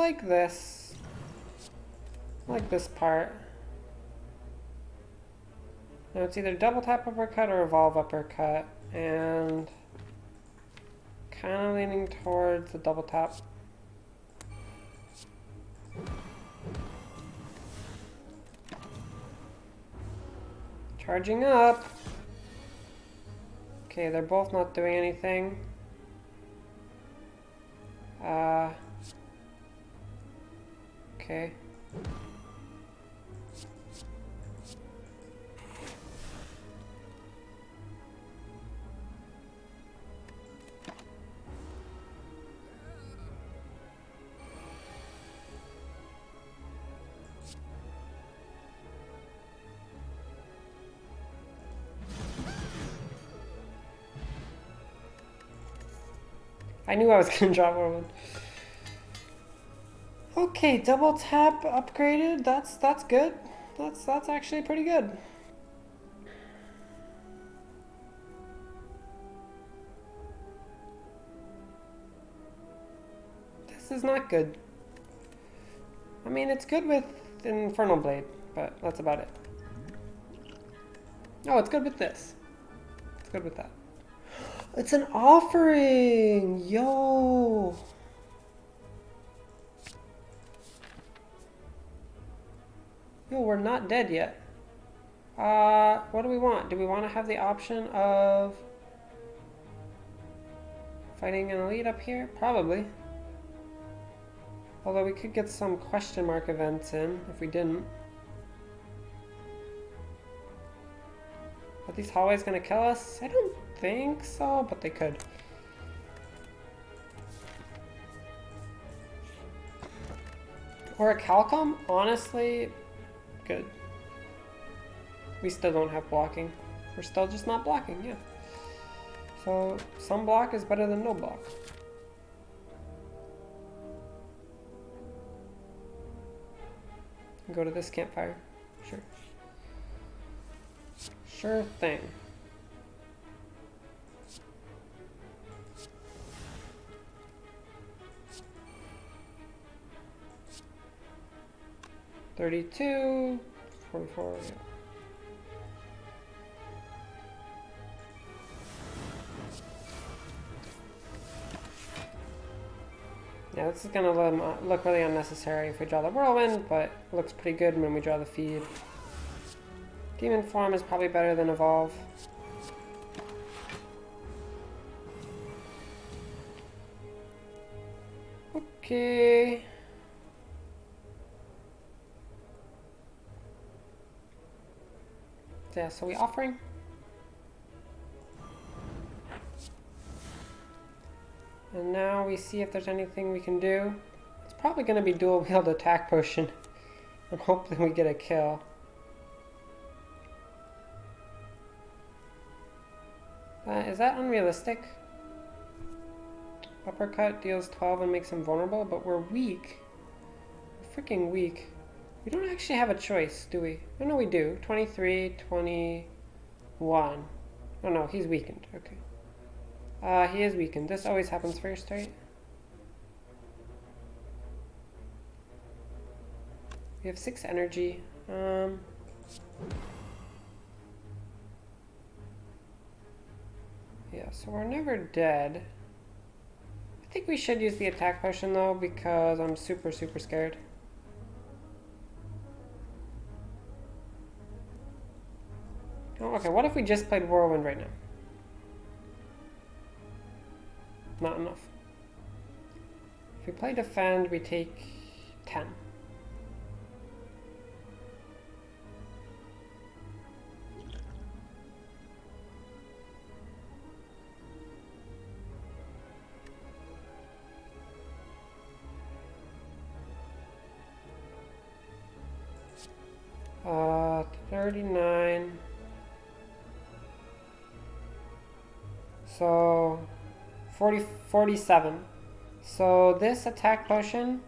like this. I like this part. Now it's either double tap uppercut or evolve uppercut, and kind of leaning towards the double tap. Charging up. Okay, they're both not doing anything. Okay. I knew I was gonna drop one. Okay, double tap upgraded. That's good. That's actually pretty good. This is not good. I mean, it's good with Infernal Blade, but that's about it. Oh, it's good with this. It's good with that. It's an offering! Yo! Yo, we're not dead yet. What do we want? Do we want to have the option of fighting an elite up here? Probably. Although we could get some question mark events in if we didn't. Are these hallways gonna kill us? I don't think so, but they could. Or a Calcom? Honestly, good. We still don't have blocking. We're still just not blocking, yeah. So some block is better than no block. Go to this campfire. Sure. Sure thing. $32, 44, yeah. Yeah, this is gonna look really unnecessary if we draw the Whirlwind, but it looks pretty good when we draw the Feed. Demon Form is probably better than Evolve. Okay. Yeah, so we offering? And now we see if there's anything we can do. It's probably going to be dual wield attack potion. And hopefully we get a kill. Is that unrealistic? Uppercut deals 12 and makes him vulnerable, but we're weak. We're freaking weak. We don't actually have a choice, do we? Oh, no, we do. 23, 21. Oh, no, he's weakened. Okay. He is weakened. This always happens first, right? We have 6 energy. Yeah, so we're never dead. I think we should use the attack potion, though, because I'm super, super scared. Oh, okay, what if we just played Whirlwind right now? Not enough. If we play Defend, we take 10. Uh, 39. So 47. So this attack potion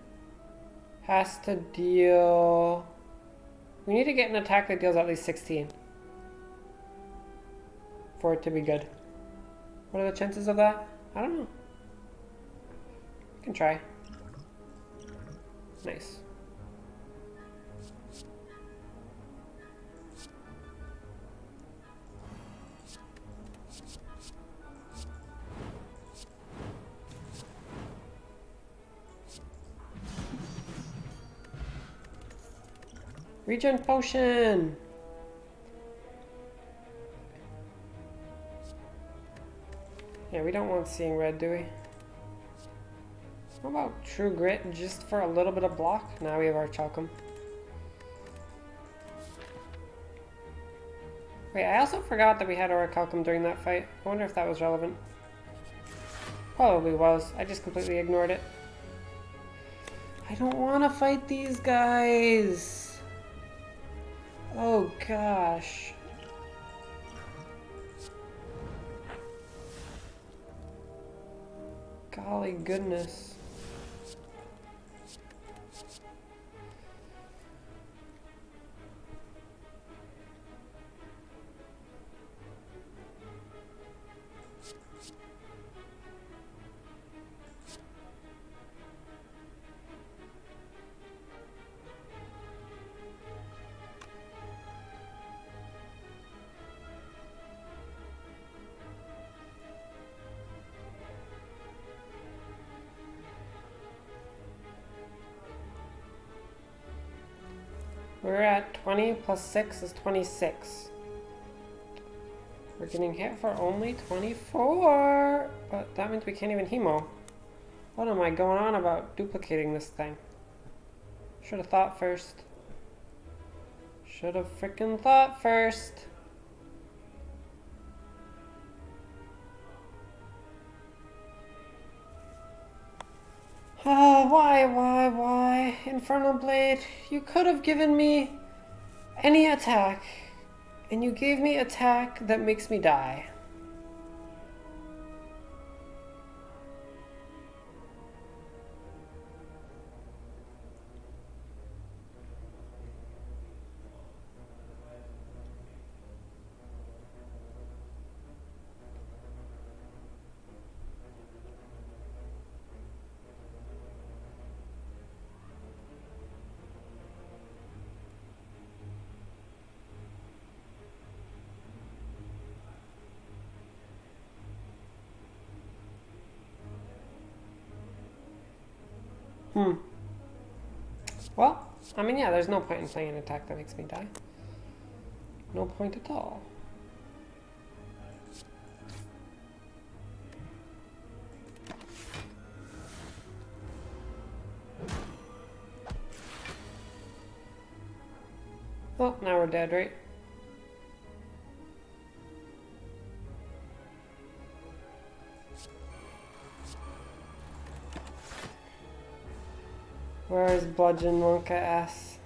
has to deal... We need to get an attack that deals at least 16 for it to be good. What are the chances of that? I don't know. We can try. Nice. Regen potion! Yeah, we don't want seeing red, do we? What about True Grit just for a little bit of block? Now we have our Chalcum. Wait, I also forgot that we had our Calcum during that fight. I wonder if that was relevant. Probably was. I just completely ignored it. I don't want to fight these guys. Oh gosh. Golly goodness. We're at 20 plus 6 is 26. We're getting hit for only 24. But that means we can't even hemo. What am I going on about duplicating this thing? Should have thought first. Should have frickin' thought first. Oh, why? Infernal Blade, you could have given me any attack, and you gave me attack that makes me die. Well, I mean, yeah, there's no point in playing an attack that makes me die. No point at all. Well, now we're dead, right? Where is Bludgeon Wonka S?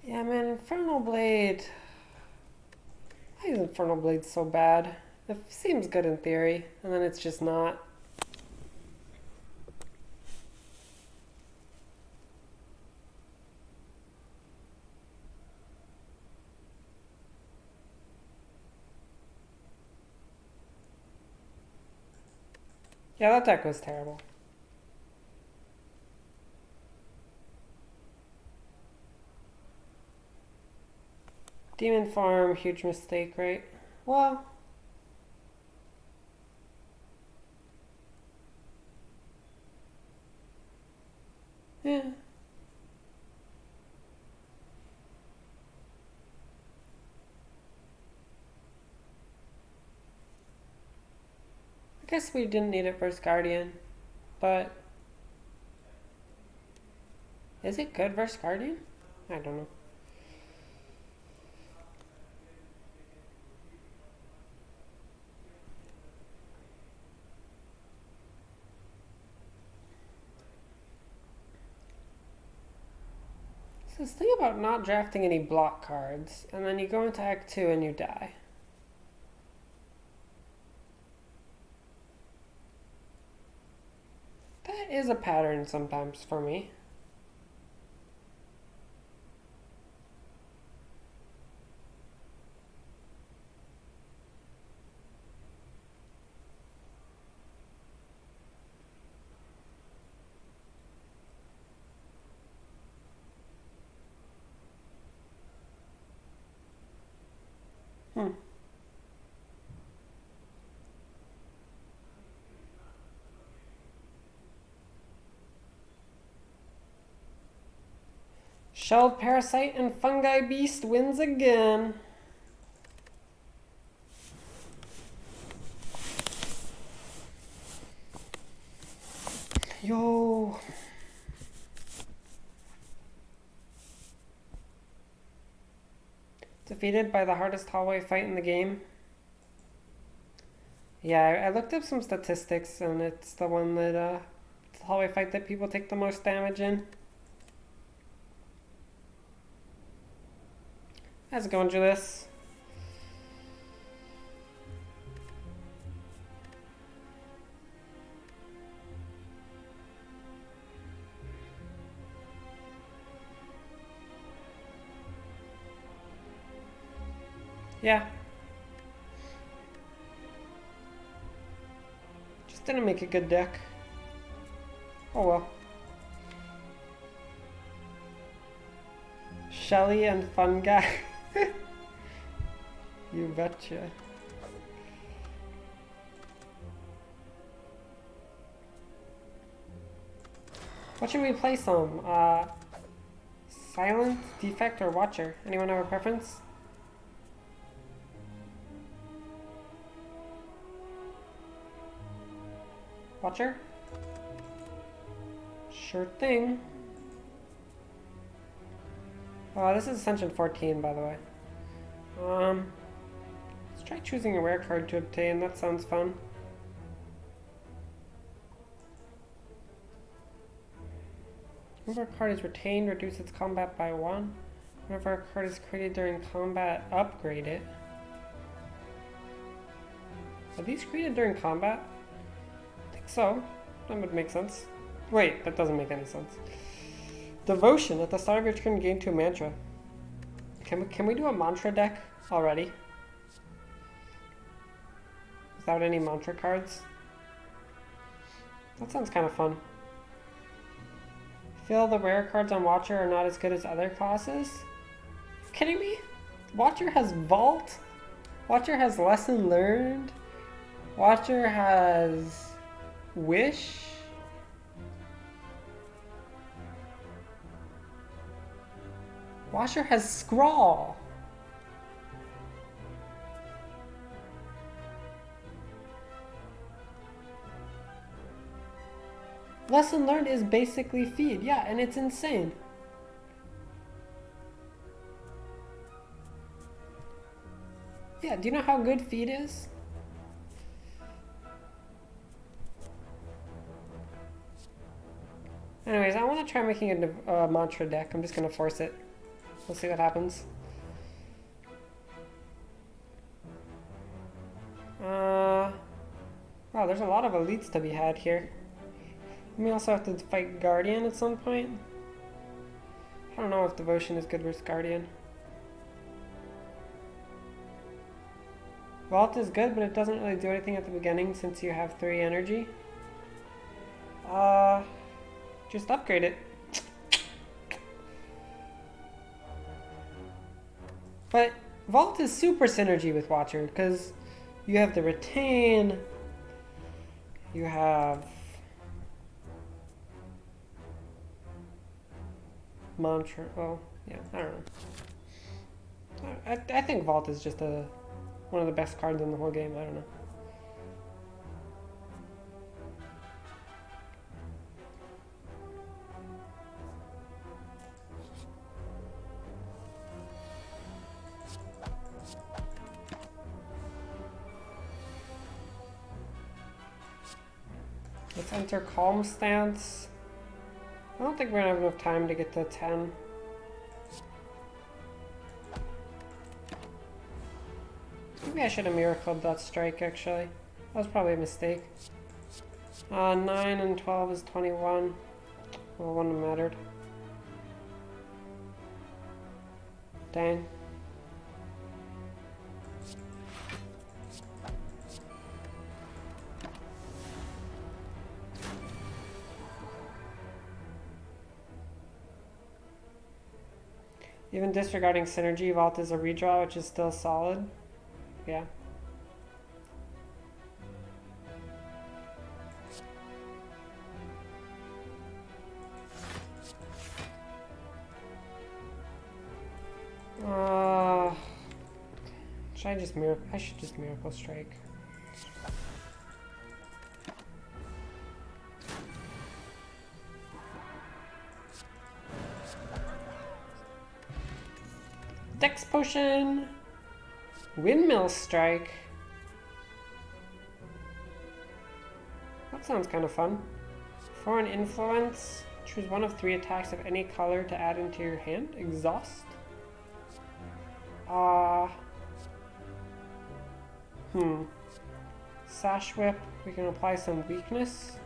Yeah, man, Infernal Blade. Why is Infernal Blade so bad? It seems good in theory, and then it's just not. Yeah, that deck was terrible. Demon Farm, huge mistake, right? Well, yeah. I guess we didn't need it versus Guardian, but is it good versus Guardian? I don't know. So this thing about not drafting any block cards, and then you go into Act 2 and you die. That is a pattern sometimes for me. Shelled Parasite and Fungi Beast wins again. Yo. Defeated by the hardest hallway fight in the game. Yeah, I looked up some statistics and it's the one that, the hallway fight that people take the most damage in. How's it going, Julius? Yeah. Just didn't make a good deck. Oh well. Shelly and Fungi. You betcha. What should we play some? Silent, Defect, or Watcher? Anyone have a preference? Watcher? Sure thing. Oh, this is Ascension 14, by the way. Let's try choosing a rare card to obtain. That sounds fun. Whenever a card is retained, reduce its combat by 1. Whenever a card is created during combat, upgrade it. Are these created during combat? I think so. That would make sense. Wait, that doesn't make any sense. Devotion. At the start of your turn, gain 2 mantra. Can we do a mantra deck already? Without any mantra cards? That sounds kind of fun. Feel the rare cards on Watcher are not as good as other classes? You kidding me? Watcher has Vault. Watcher has Lesson Learned. Watcher has Wish. Watcher has Scrawl. Lesson Learned is basically Feed, yeah, and it's insane. Yeah, do you know how good Feed is? Anyways, I want to try making a mantra deck. I'm just going to force it. We'll see what happens. Wow, there's a lot of elites to be had here. We also have to fight Guardian at some point. I don't know if Devotion is good versus Guardian. Vault is good, but it doesn't really do anything at the beginning since you have 3 energy. Just upgrade it. But Vault is super synergy with Watcher because you have the Retain, you have Mantra. Oh, yeah, I don't know. I think Vault is just one of the best cards in the whole game. I don't know. Let's enter Calm Stance. I don't think we're gonna have enough time to get to 10. Maybe I should have miracled that strike, actually. That was probably a mistake. 9 and 12 is 21. Well, wouldn't have mattered. Dang. Even disregarding Synergy, Vault is a redraw, which is still solid. Yeah. Should I just miracle? I should just Miracle Strike. Dex Potion! Windmill Strike. That sounds kind of fun. For an influence, choose one of 3 attacks of any color to add into your hand. Exhaust. Sash Whip. We can apply some weakness.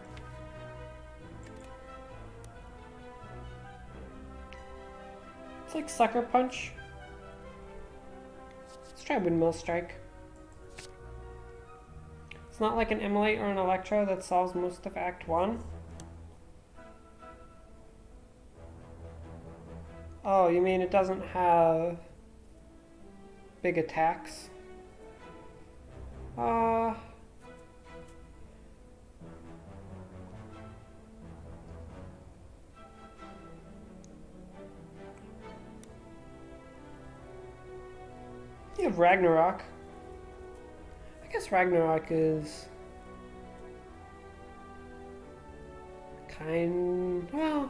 It's like Sucker Punch. Let's try Windmill Strike. It's not like an Immolate or an Electro that solves most of Act 1. Oh, you mean it doesn't have big attacks? You have Ragnarok. I guess Ragnarok is well.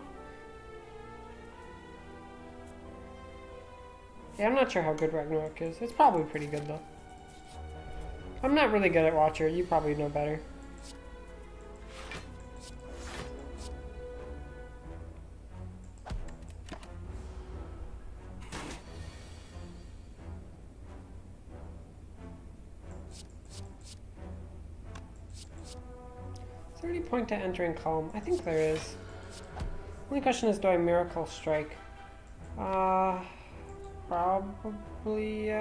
Yeah, I'm not sure how good Ragnarok is. It's probably pretty good though. I'm not really good at Watcher. You probably know better. Is there any point to entering Calm? I think there is. Only question is, do I Miracle Strike? Probably,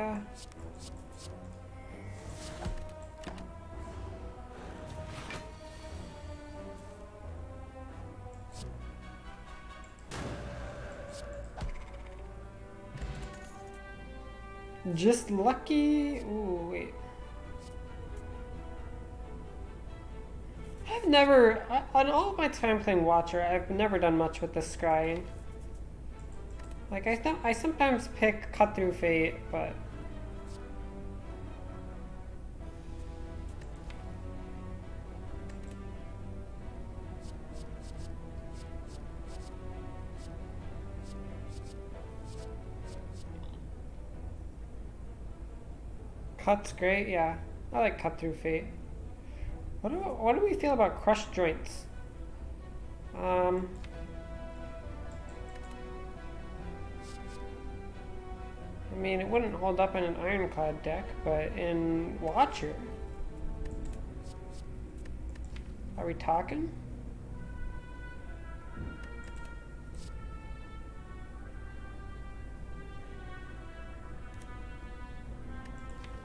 Just lucky. Ooh, wait. I've never, on all of my time playing Watcher, I've never done much with the scrying. Like, I sometimes pick Cut Through Fate, but Cut's great, yeah. I like Cut Through Fate. What do we feel about Crushed Joints? I mean, it wouldn't hold up in an Ironclad deck, but in Watcher. Are we talking?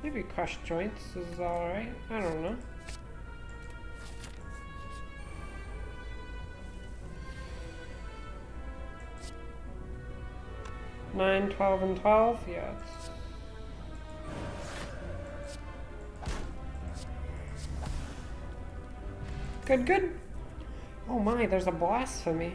Maybe Crushed Joints is alright. I don't know. Nine, 12, and 12? Yeah, it's... Good, good. Oh my, there's a Blasphemy.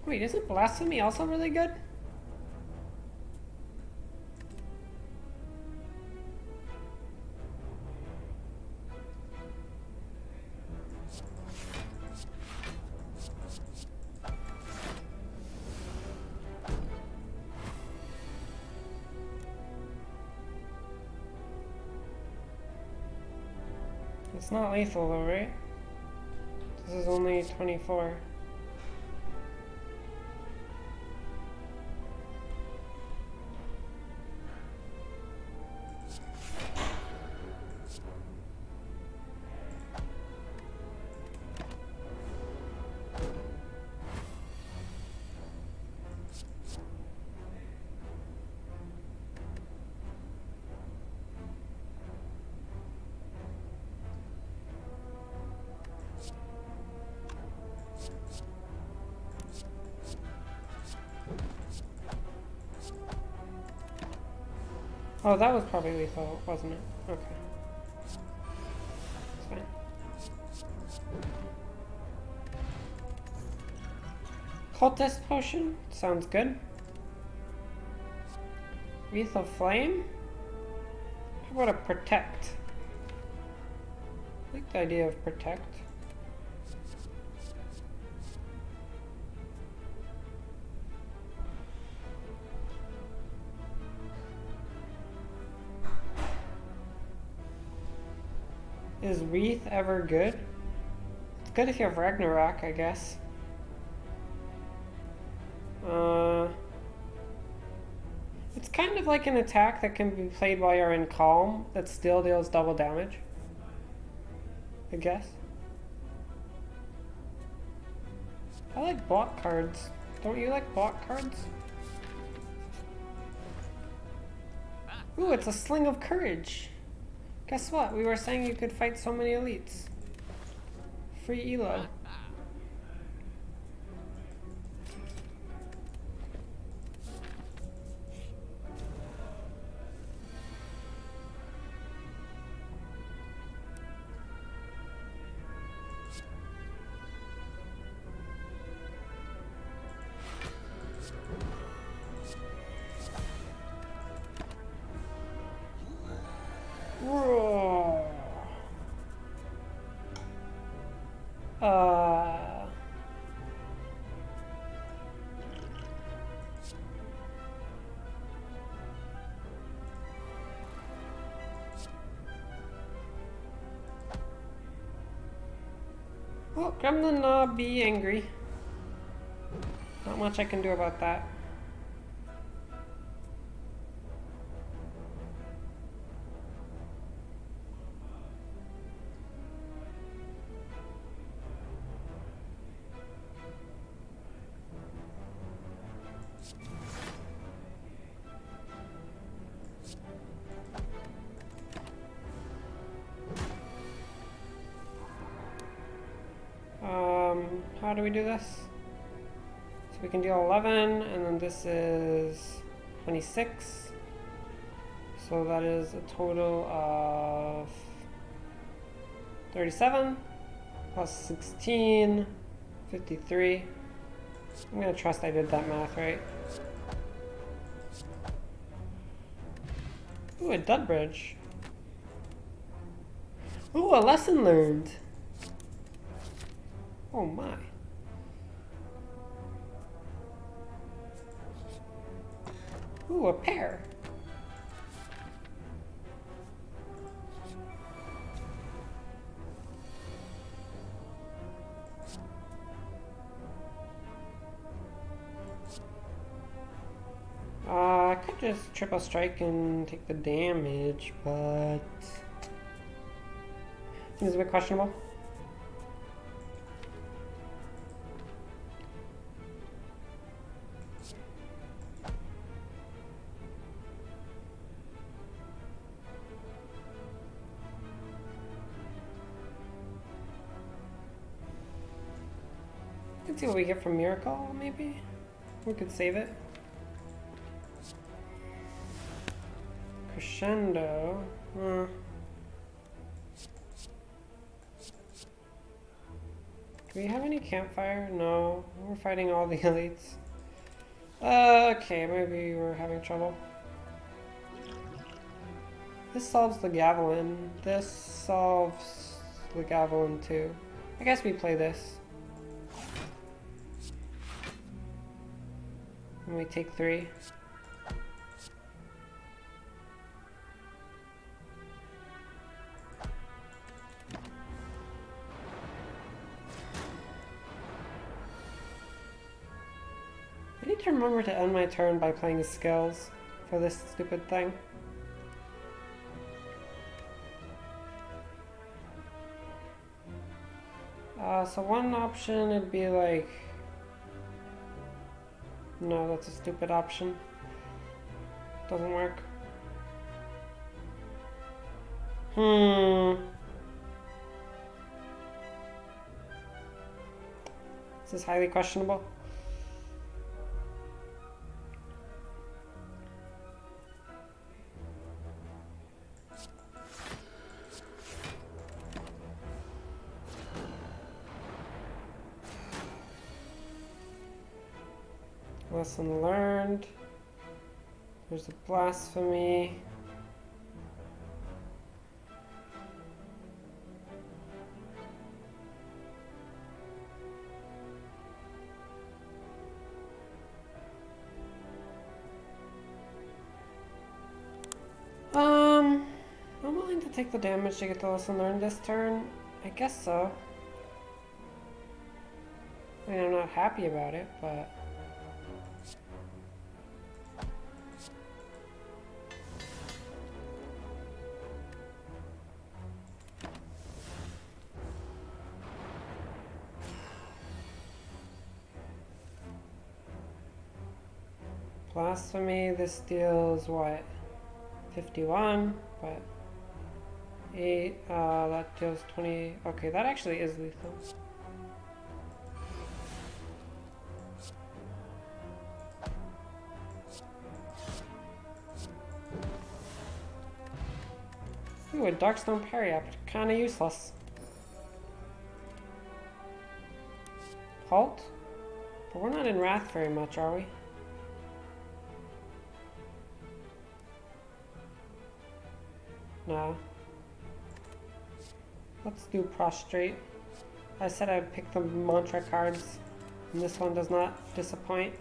Wait, isn't Blasphemy also really good? It's not lethal though, right? This is only 24. Oh, that was probably lethal, wasn't it? Okay. It's fine. Cultist potion? Sounds good. Wreath of Flame? How about a Protect? I like the idea of Protect. Is Wreath ever good? It's good if you have Ragnarok, I guess. It's kind of like an attack that can be played while you're in Calm that still deals double damage. I guess. I like block cards. Don't you like block cards? Ooh, it's a Sling of Courage. Guess what? We were saying you could fight so many elites. Free elo. Well, Gremlin, be angry. Not much I can do about that. How do we do this? So we can deal 11, and then this is 26. So that is a total of 37 plus 16, 53. I'm gonna trust I did that math right. Ooh, a Dud Bridge. Ooh, a lesson learned. Oh my. Ooh, a pear. I could just triple strike and take the damage, but seems a bit questionable. Let's see what we get from Miracle, maybe? We could save it. Crescendo. Do we have any campfire? No. We're fighting all the elites. Okay, maybe we're having trouble. This solves the Gavilan. This solves the Gavilan too. I guess we play this. And we take 3. I need to remember to end my turn by playing skills for this stupid thing. So one option would be like... No, that's a stupid option. Doesn't work. This is highly questionable. Lesson learned. There's a blasphemy. I'm willing to take the damage to get the lesson learned this turn. I guess so. I mean, I'm not happy about it, but... Blasphemy, this deals what? 51, but 8, that deals 20. Okay, that actually is lethal. Ooh, a Darkstone Parry up, kinda useless. Halt? But we're not in Wrath very much, are we? No. Let's do Prostrate. I said I'd pick the mantra cards, and this one does not disappoint.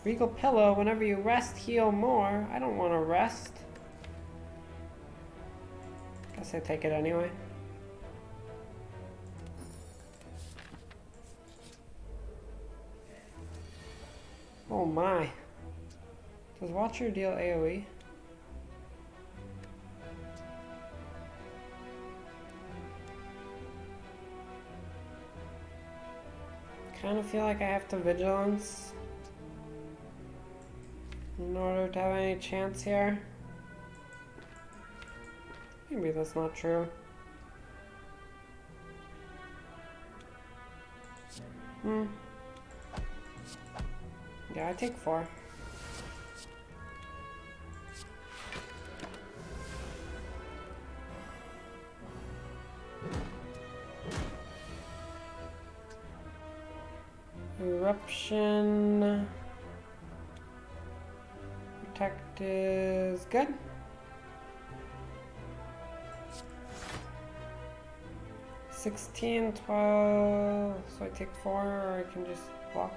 Regal Pillow, whenever you rest, heal more. I don't want to rest. Guess I take it anyway. Oh my. Does Watcher deal AoE? Kind of feel like I have to Vigilance in order to have any chance here. Maybe that's not true. Yeah, I take 4. Eruption. Protect is good. $16, $12. So I take 4, or I can just block.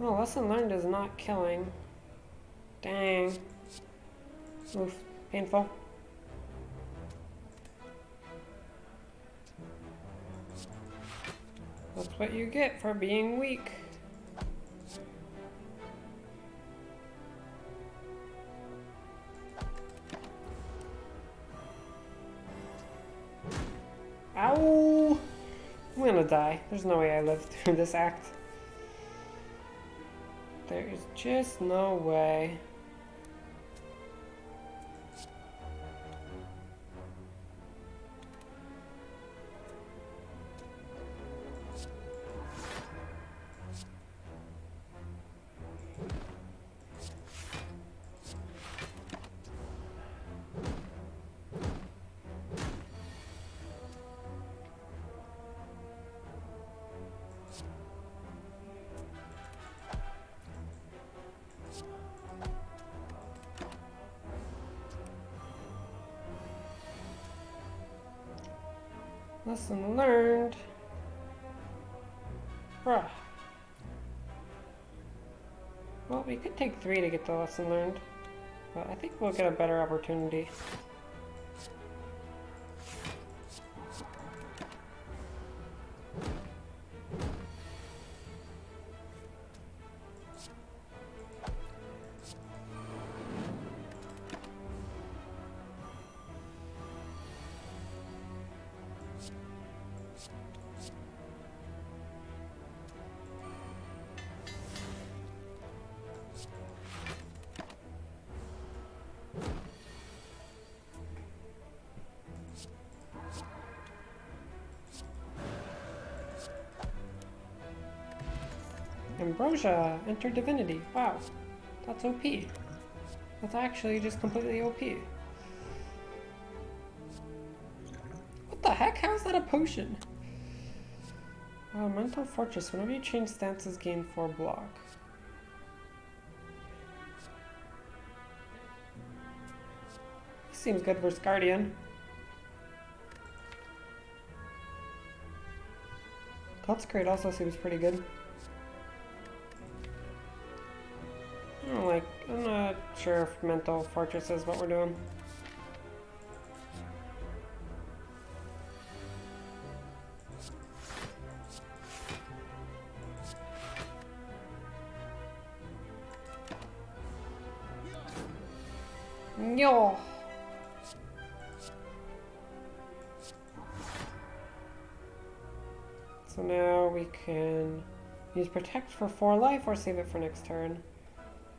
Oh, lesson learned is not killing. Dang. Oof, painful. That's what you get for being weak. Ow! I'm gonna die. There's no way I live through this act. There is just no way. Lesson learned. Bruh. Well, we could take 3 to get the lesson learned, but I think we'll get a better opportunity. Ambrosia, enter divinity. Wow. That's OP. That's actually just completely OP. What the heck? How is that a potion? Mental Fortress. Whenever you change stances, gain 4 block. Seems good versus Guardian. Consecrate also seems pretty good. I'm not sure if Mental Fortress is what we're doing. Yo. So now we can use Protect for 4 life or save it for next turn.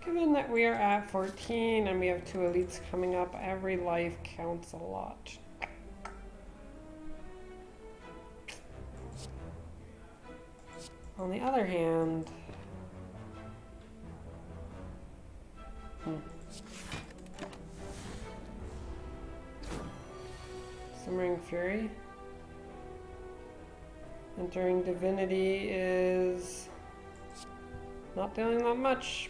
Given that we are at 14 and we have 2 elites coming up, every life counts a lot. On the other hand, Simmering Fury. Entering Divinity is not doing that much.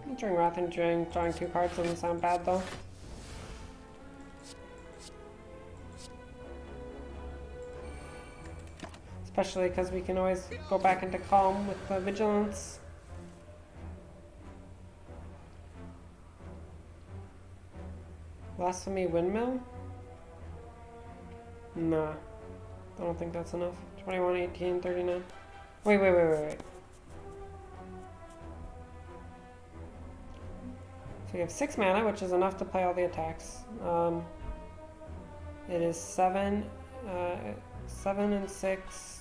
Entering Wrath and drawing 2 cards doesn't sound bad though. Especially because we can always go back into Calm with the Vigilance. Blasphemy Windmill? Nah. I don't think that's enough. 21, 18, 39. Wait. So we have 6 mana, which is enough to play all the attacks. It is 7 and 6,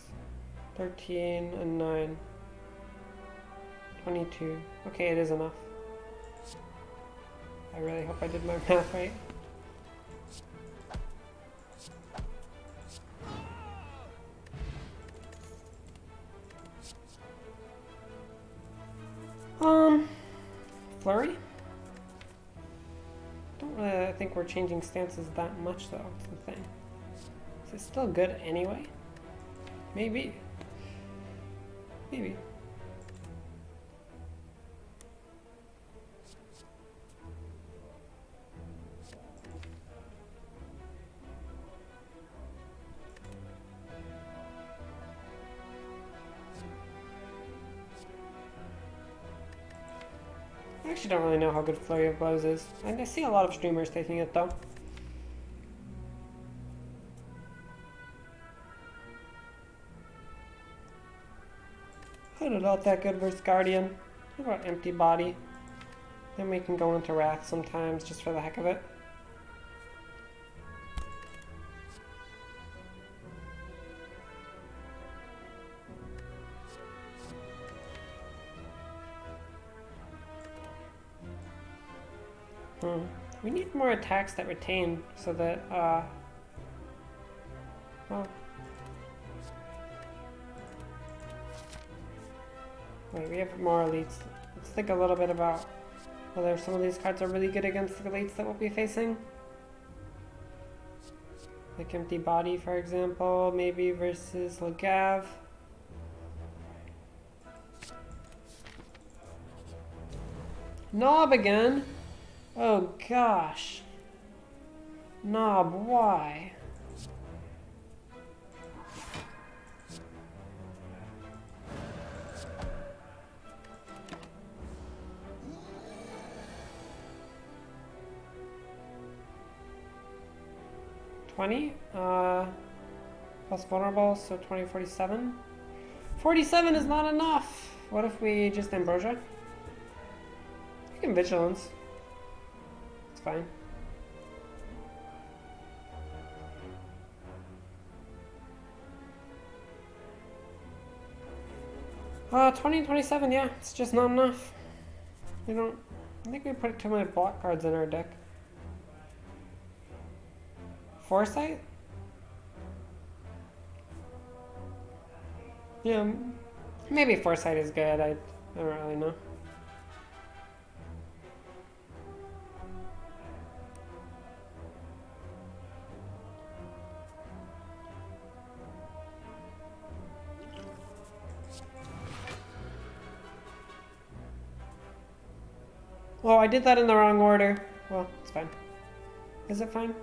13 and 9. 22. Okay, it is enough. I really hope I did my math right. Flurry? Don't really think we're changing stances that much though, that's the thing. Is it still good anyway? Maybe. Maybe. I actually don't really know how good Flurry of Blows is. And I see a lot of streamers taking it though. Not that good versus Guardian. What about Empty Body? Then we can go into Wrath sometimes just for the heck of it. We need more attacks that retain so that, well. Wait, we have more elites. Let's think a little bit about whether some of these cards are really good against the elites that we'll be facing. Like Empty Body, for example, maybe versus Lagav. Knob again? Oh gosh. Knob, why? Plus vulnerable, so 20, 47. 47 is not enough. What if we just Ambrosia? We can Vigilance. It's fine. Uh, 20 and 27, yeah, it's just not enough. We don't, I think we put too many block cards in our deck. Foresight? Yeah, maybe Foresight is good. I don't really know. Oh, I did that in the wrong order. Well, it's fine. Is it fine?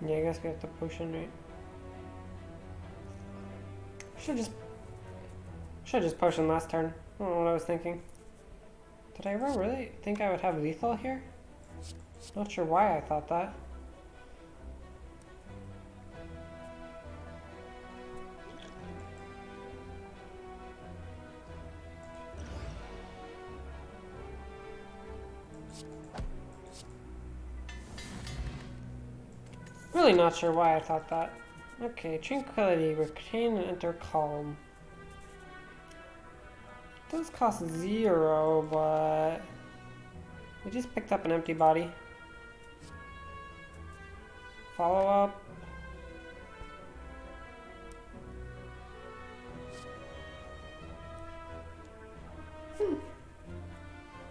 Yeah, I guess we have to potion, right? Should just potion last turn. I don't know what I was thinking. Did I ever really think I would have lethal here? Not sure why I thought that. Really not sure why I thought that. Okay, Tranquility, retain and enter calm. It does cost 0, but we just picked up an empty body. Follow up.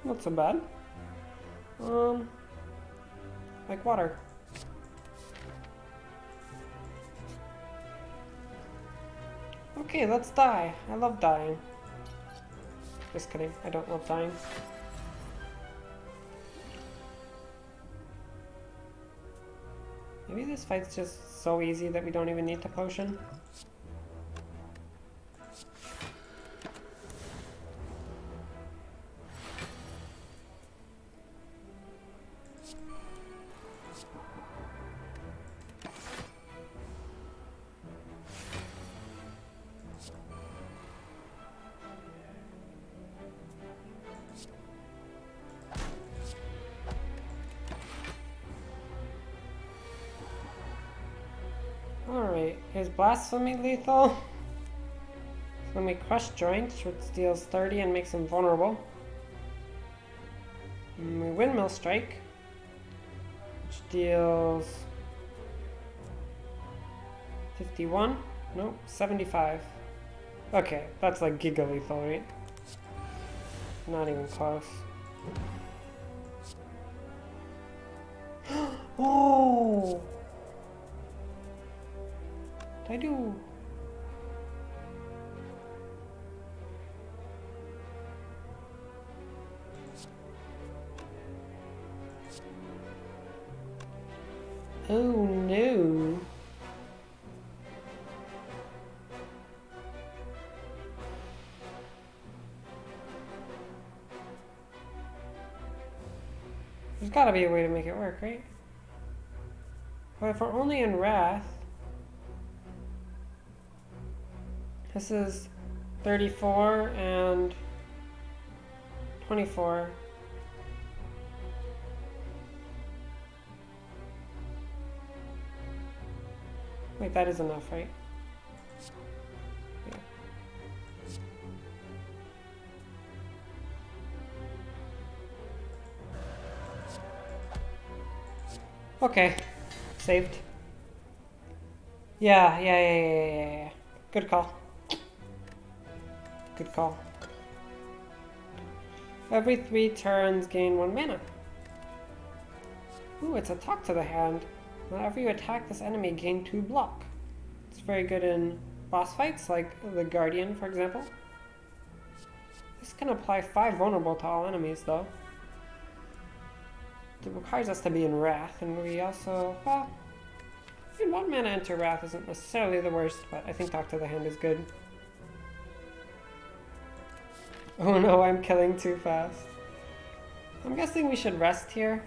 Not so bad. Like water. Okay, let's die. I love dying. Just kidding, I don't love dying. Maybe this fight's just so easy that we don't even need to potion. Alright, here's Blasphemy lethal. Let me Crush Joint, which deals 30 and makes him vulnerable. And we Windmill Strike, which deals 51? Nope, 75. Okay, that's like Giga lethal, right? Not even close. Oh! Did I do? Oh no. There's gotta be a way to make it work, right? But if we're only in Wrath, this is 34 and 24. Wait, that is enough, right? Yeah. Okay, saved. Yeah. Good call. Good call. Every 3 turns, gain 1 mana. Ooh, it's a talk to the hand. Whenever you attack this enemy, gain 2 block. It's very good in boss fights, like the Guardian, for example. This can apply 5 vulnerable to all enemies, though. It requires us to be in Wrath, and we also, well, 1 mana enter Wrath isn't necessarily the worst, but I think Talk to the Hand is good. Oh no, I'm killing too fast. I'm guessing we should rest here.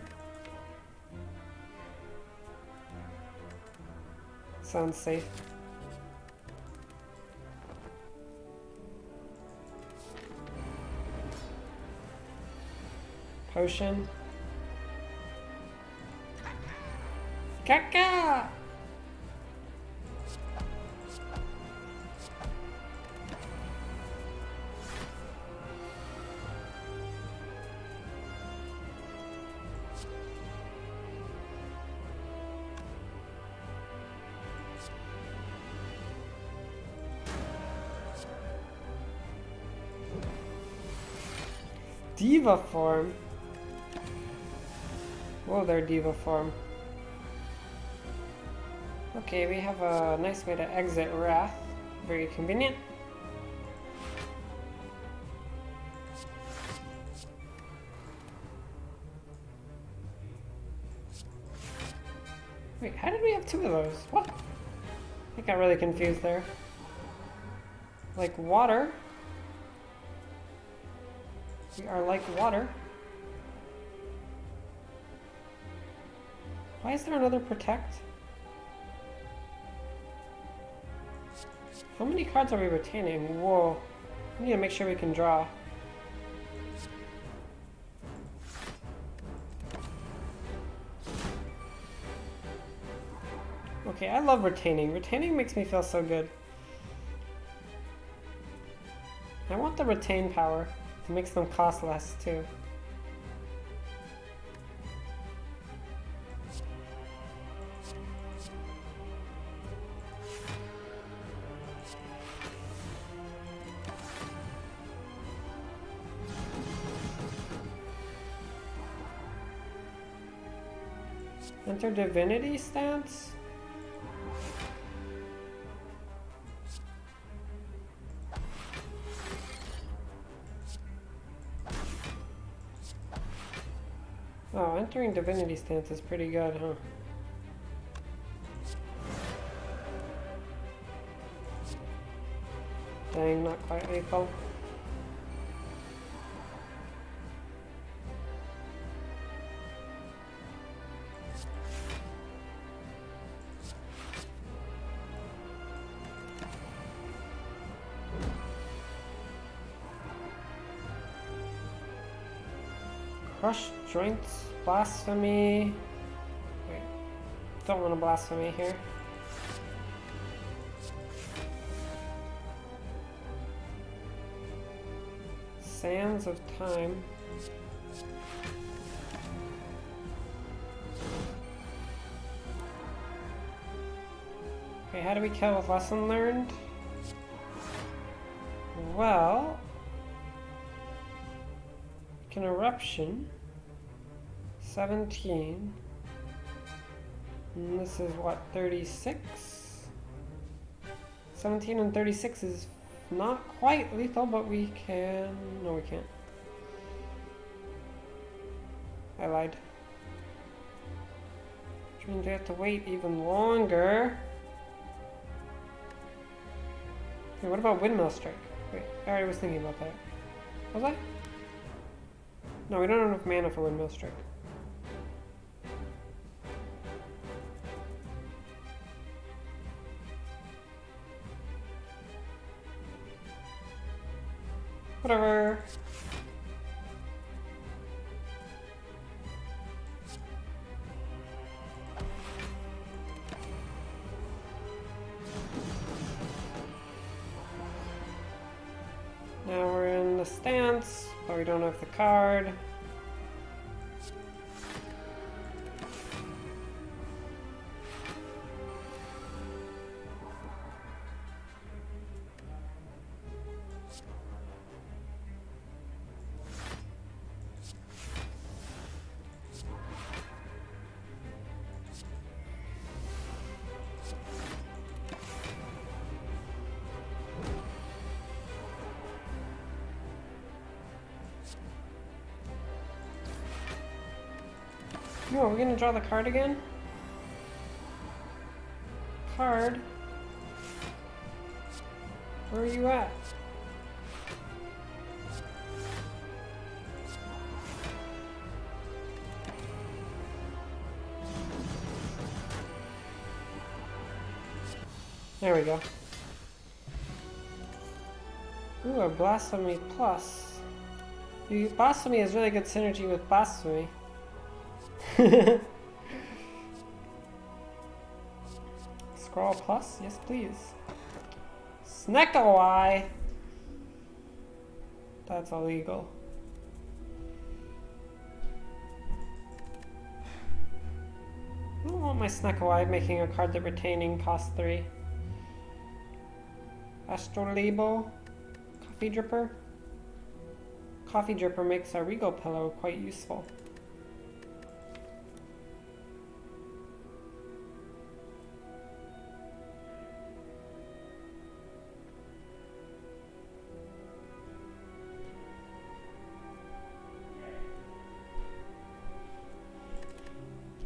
Sounds safe. Potion. Caca! Diva form? Whoa there, Diva form. Okay, we have a nice way to exit Wrath. Very convenient. Wait, how did we have two of those? What? I got really confused there. Like water. We are like water. Why is there another protect? How many cards are we retaining? Whoa. We need to make sure we can draw. Okay, I love retaining. Retaining makes me feel so good. I want the retain power. It makes them cost less too. Enter divinity stance? Oh, entering divinity stance is pretty good, huh? Dang, not quite lethal. Crush joints, blasphemy. Wait, don't want to blasphemy here. Sands of time. Okay, how do we kill with lesson learned? Well, an eruption. 17. And this is what, 36? 17 and 36 is not quite lethal, but we can... No, we can't. I lied. Which means we have to wait even longer. Hey, what about Windmill Strike? Wait, I already was thinking about that. Was I? No, we don't have enough mana for Windmill Strike. Whatever. Now we're in the stance, but we don't have the card. No, are we gonna draw the card again? Card? Where are you at? There we go. Ooh, a Blasphemy Plus. Blasphemy has really good synergy with Blasphemy. Scroll plus? Yes, please. Snackawai! That's illegal. I don't want my Snackawai making a card that retaining costs 3. Astrolabo. Coffee Dripper. Coffee Dripper makes our Regal Pillow quite useful.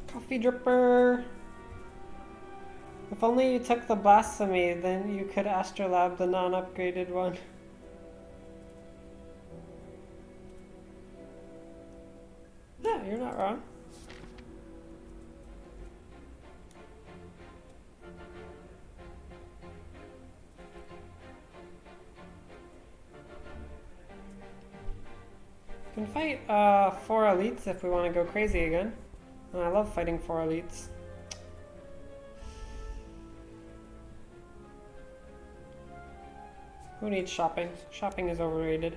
Coffee Dripper. If only you took the Blasphemy, then you could Astrolab the non-upgraded one. Yeah, you're not wrong. We can fight 4 elites if we want to go crazy again. I love fighting 4 elites. Who needs shopping? Shopping is overrated.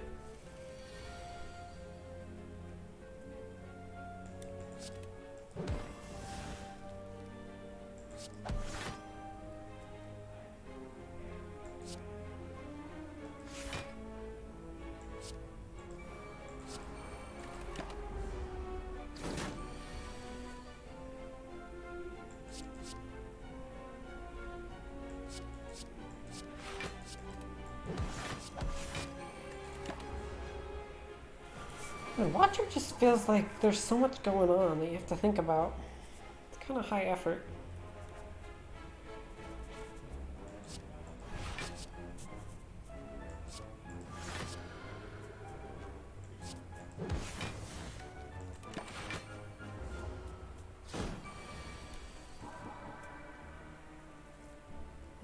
The Watcher just feels like there's so much going on that you have to think about. It's kind of high effort.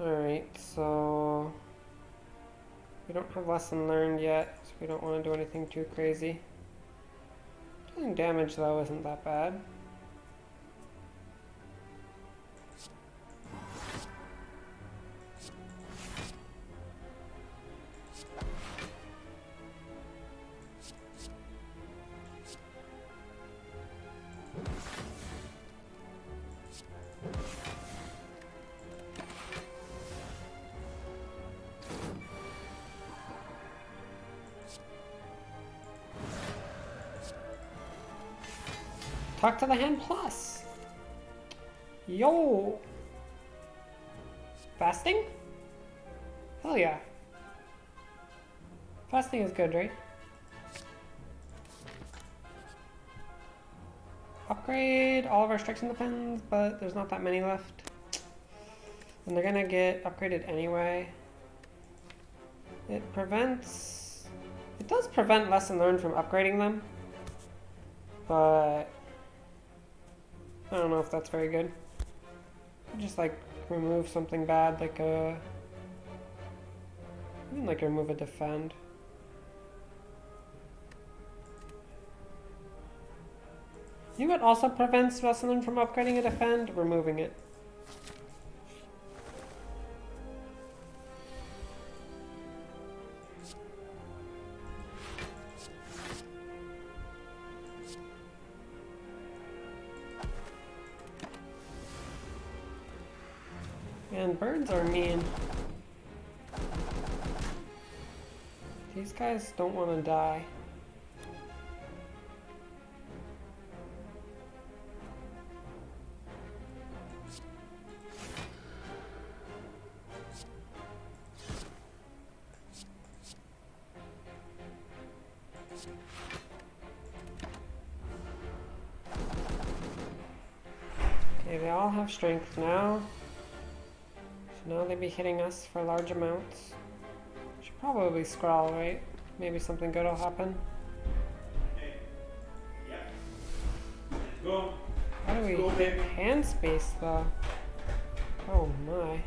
Alright, so we don't have lesson learned yet, so we don't want to do anything too crazy. Dealing damage though isn't that bad. Talk to the Hand Plus. Yo. Fasting? Hell yeah. Fasting is good, right? Upgrade all of our strikes and defense, but there's not that many left. And they're gonna get upgraded anyway. It does prevent lesson learned from upgrading them, but I don't know if that's very good. Just like remove something bad, like even like remove a defend. You know what also prevents lesson learned from upgrading a defend? Removing it. Man, birds are mean. These guys don't want to die. Okay, they all have strength now. So now they'd be hitting us for large amounts. Should probably scroll, right? Maybe something good will happen. Hey. Yeah. Let's go. How do we Go, get baby. hand space though? Oh my.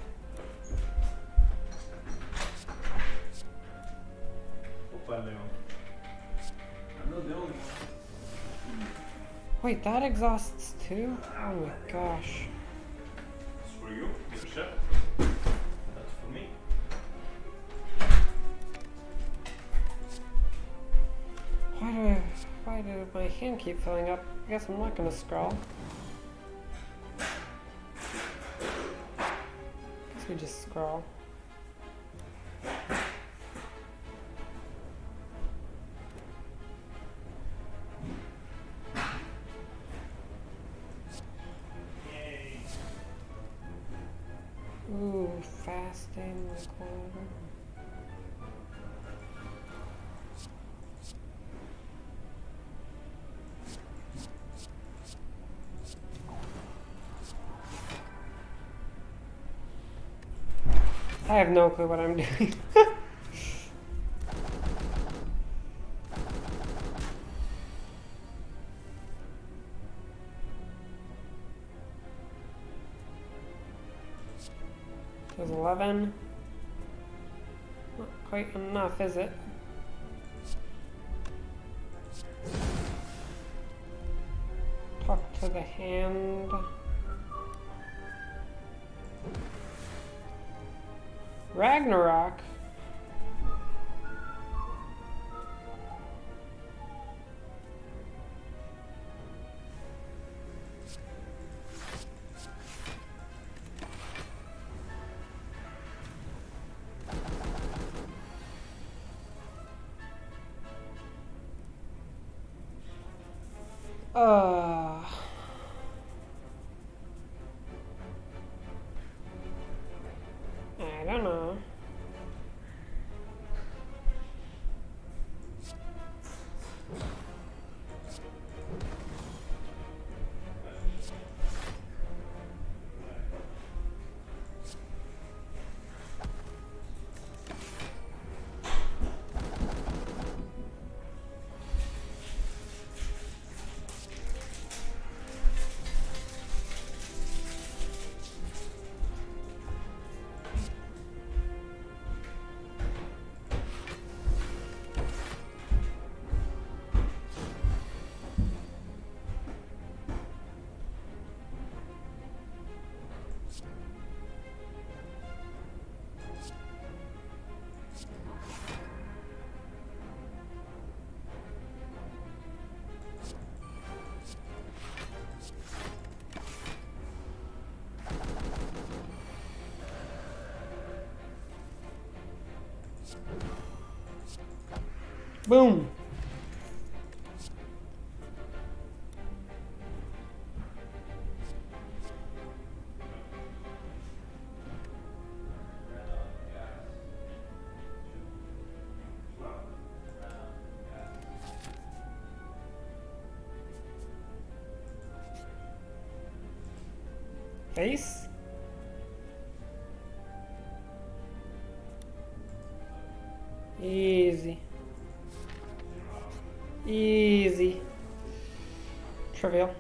Opa, Leon. I'm not the only one. Wait, that exhausts too? Oh my gosh. It's for you, Mr. Chef. my hand keep filling up. I guess I'm not gonna scroll. Guess we just scroll. Ooh, fasting recorder. I have no clue what I'm doing. There's 11. Not quite enough, is it? Talk to the hand. Ragnarok? I don't know. Boom. Face? Easy. Easy. Trivial.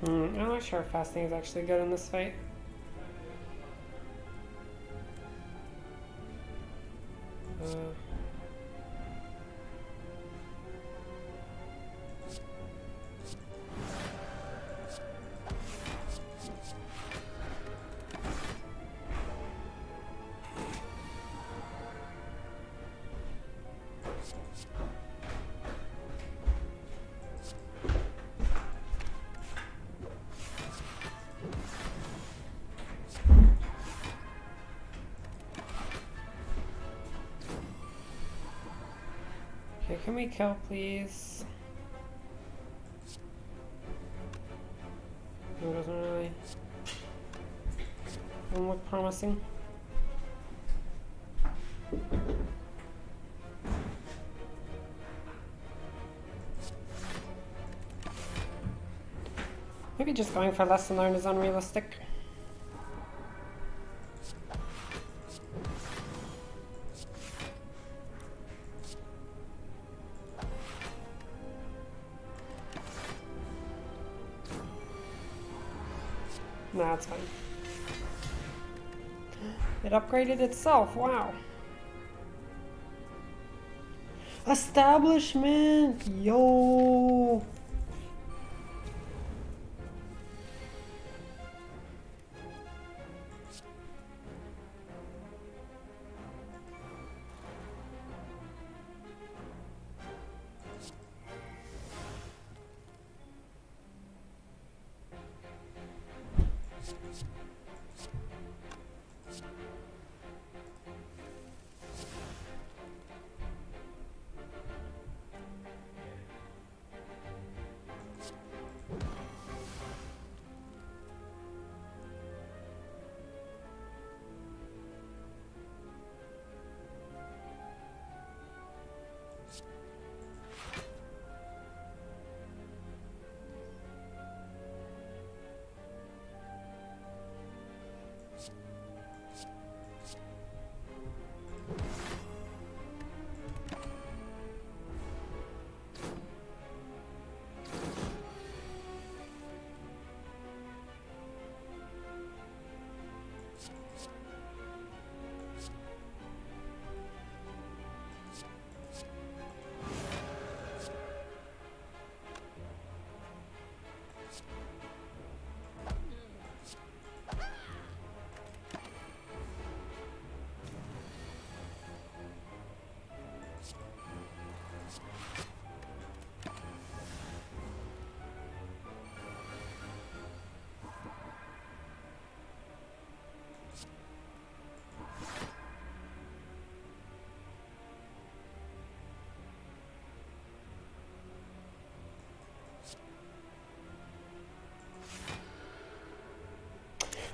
I'm not sure if fasting is actually good in this fight. Okay, can we kill, please? and look promising. Maybe just going for lesson learned is unrealistic. Nah, it's fine. It upgraded itself, wow. Establishment! Yo!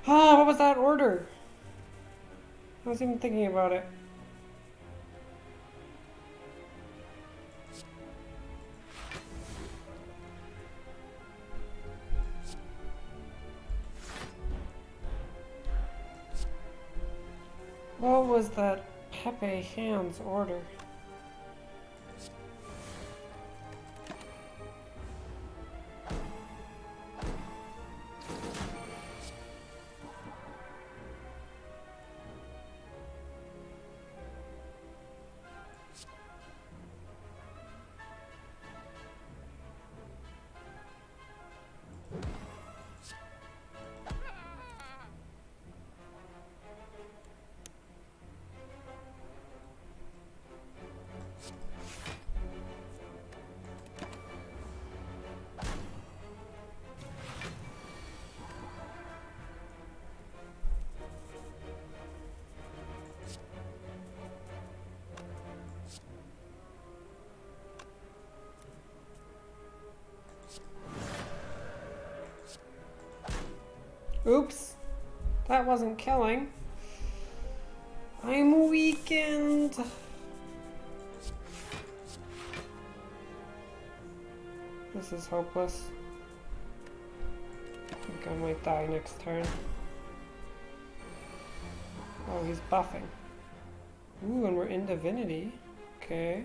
Ah, what was that order? I was even thinking about it. What was that Pepe Hands order? Oops, that wasn't killing. I'm weakened. This is hopeless. I think I might die next turn. Oh, he's buffing. Ooh, and we're in Divinity. Okay.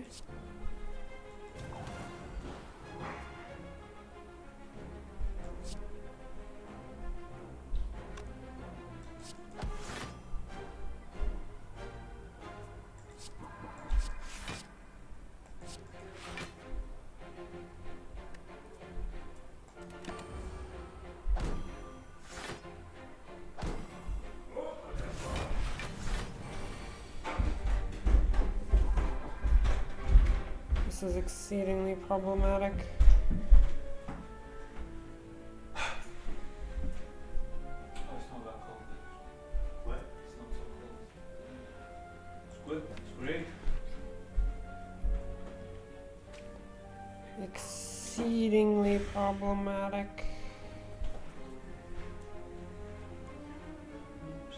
This is exceedingly problematic. Oh, it's not that cold. What? It's not so cold. It's good. It's great. Exceedingly problematic. Oops.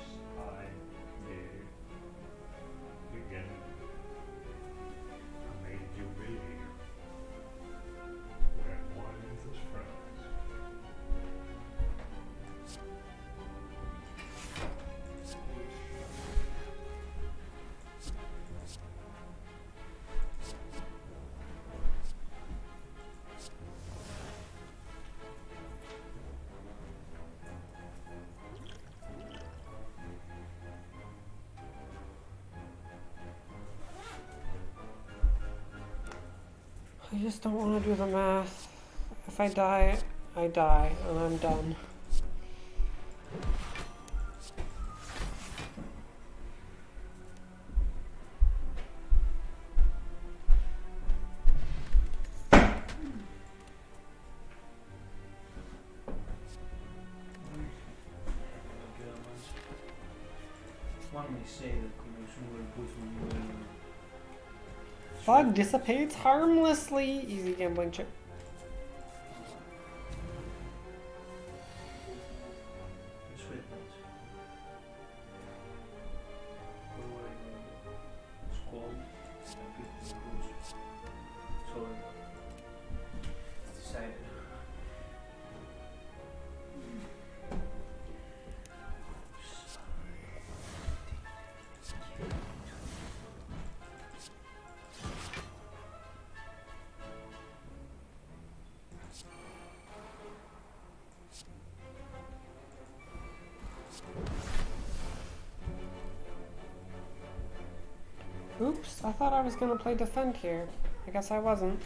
just don't want to do the math. If I die, I die, and I'm done. One may say that someone puts on Fog dissipates harmlessly. Easy gambling chip. It's cold. So it's decided. Oops, I thought I was gonna play defend here. I guess I wasn't.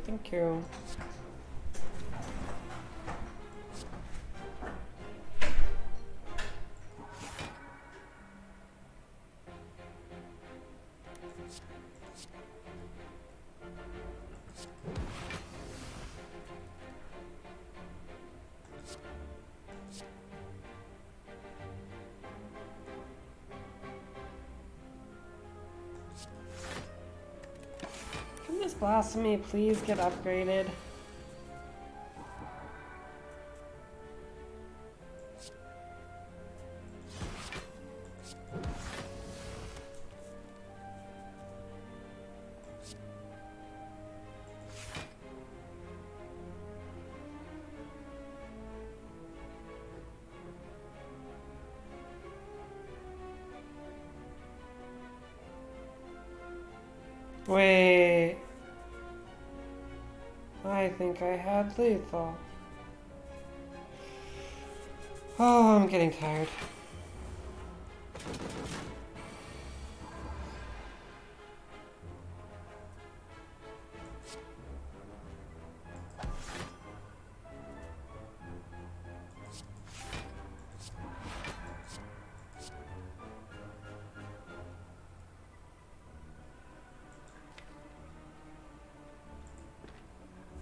Thank you. Can this blasphemy please get upgraded? Wait. I think I had lethal. Oh, I'm getting tired.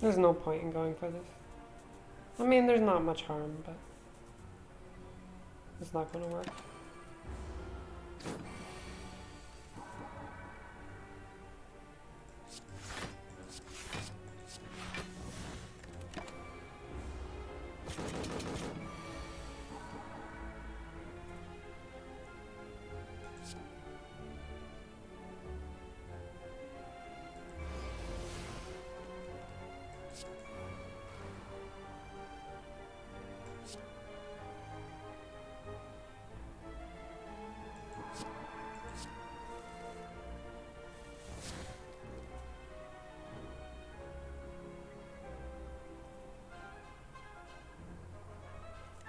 There's no point in going for this. I mean, there's not much harm, but it's not going to work.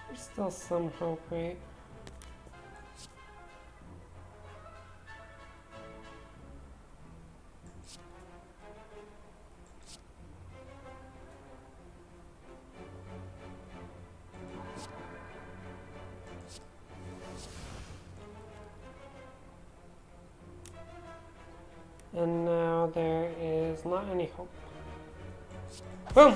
There's still some hope, right? And now there is not any hope. Boom!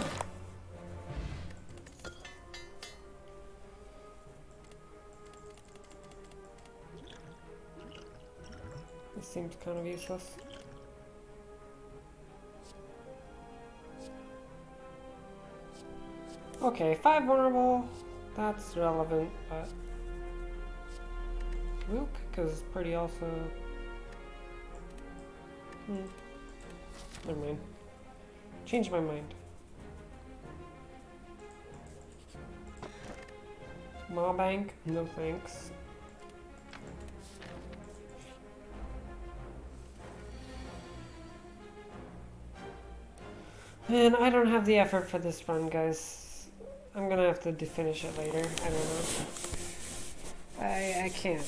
This seems kind of useless. Okay, 5 vulnerable. That's relevant, but Will Cook is pretty also. Never mind. Change my mind. Mawbank, no thanks. Man, I don't have the effort for this run, guys. I'm gonna have to finish it later. I don't know. I can't.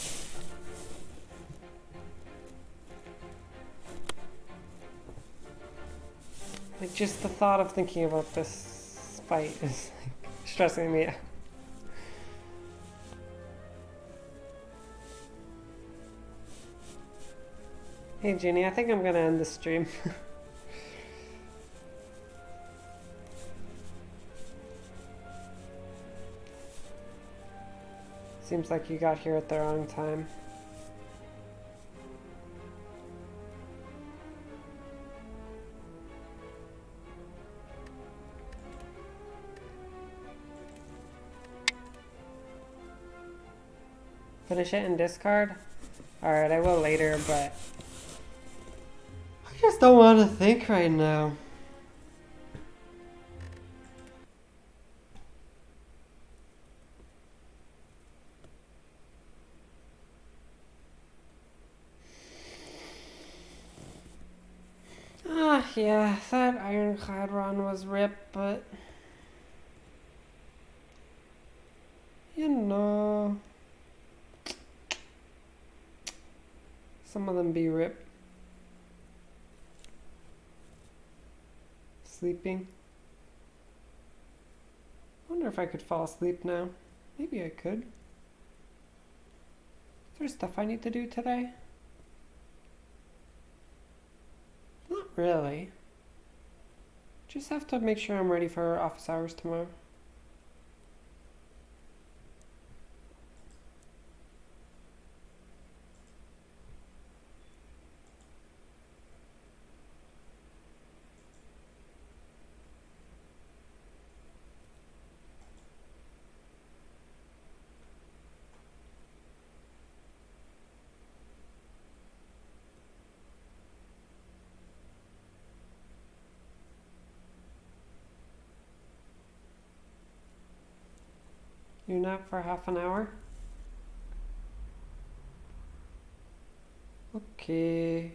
Like, just the thought of thinking about this fight is like stressing me out. Hey, Ginny, I think I'm gonna end the stream. Seems like you got here at the wrong time. Finish it and discard? Alright, I will later, but I just don't want to think right now. Ah, yeah, that Ironclad run was ripped, but you know, some of them be ripped. Sleeping. Wonder if I could fall asleep now. Maybe I could. Is there stuff I need to do today? Not really. Just have to make sure I'm ready for office hours tomorrow. You nap for half an hour? Okay.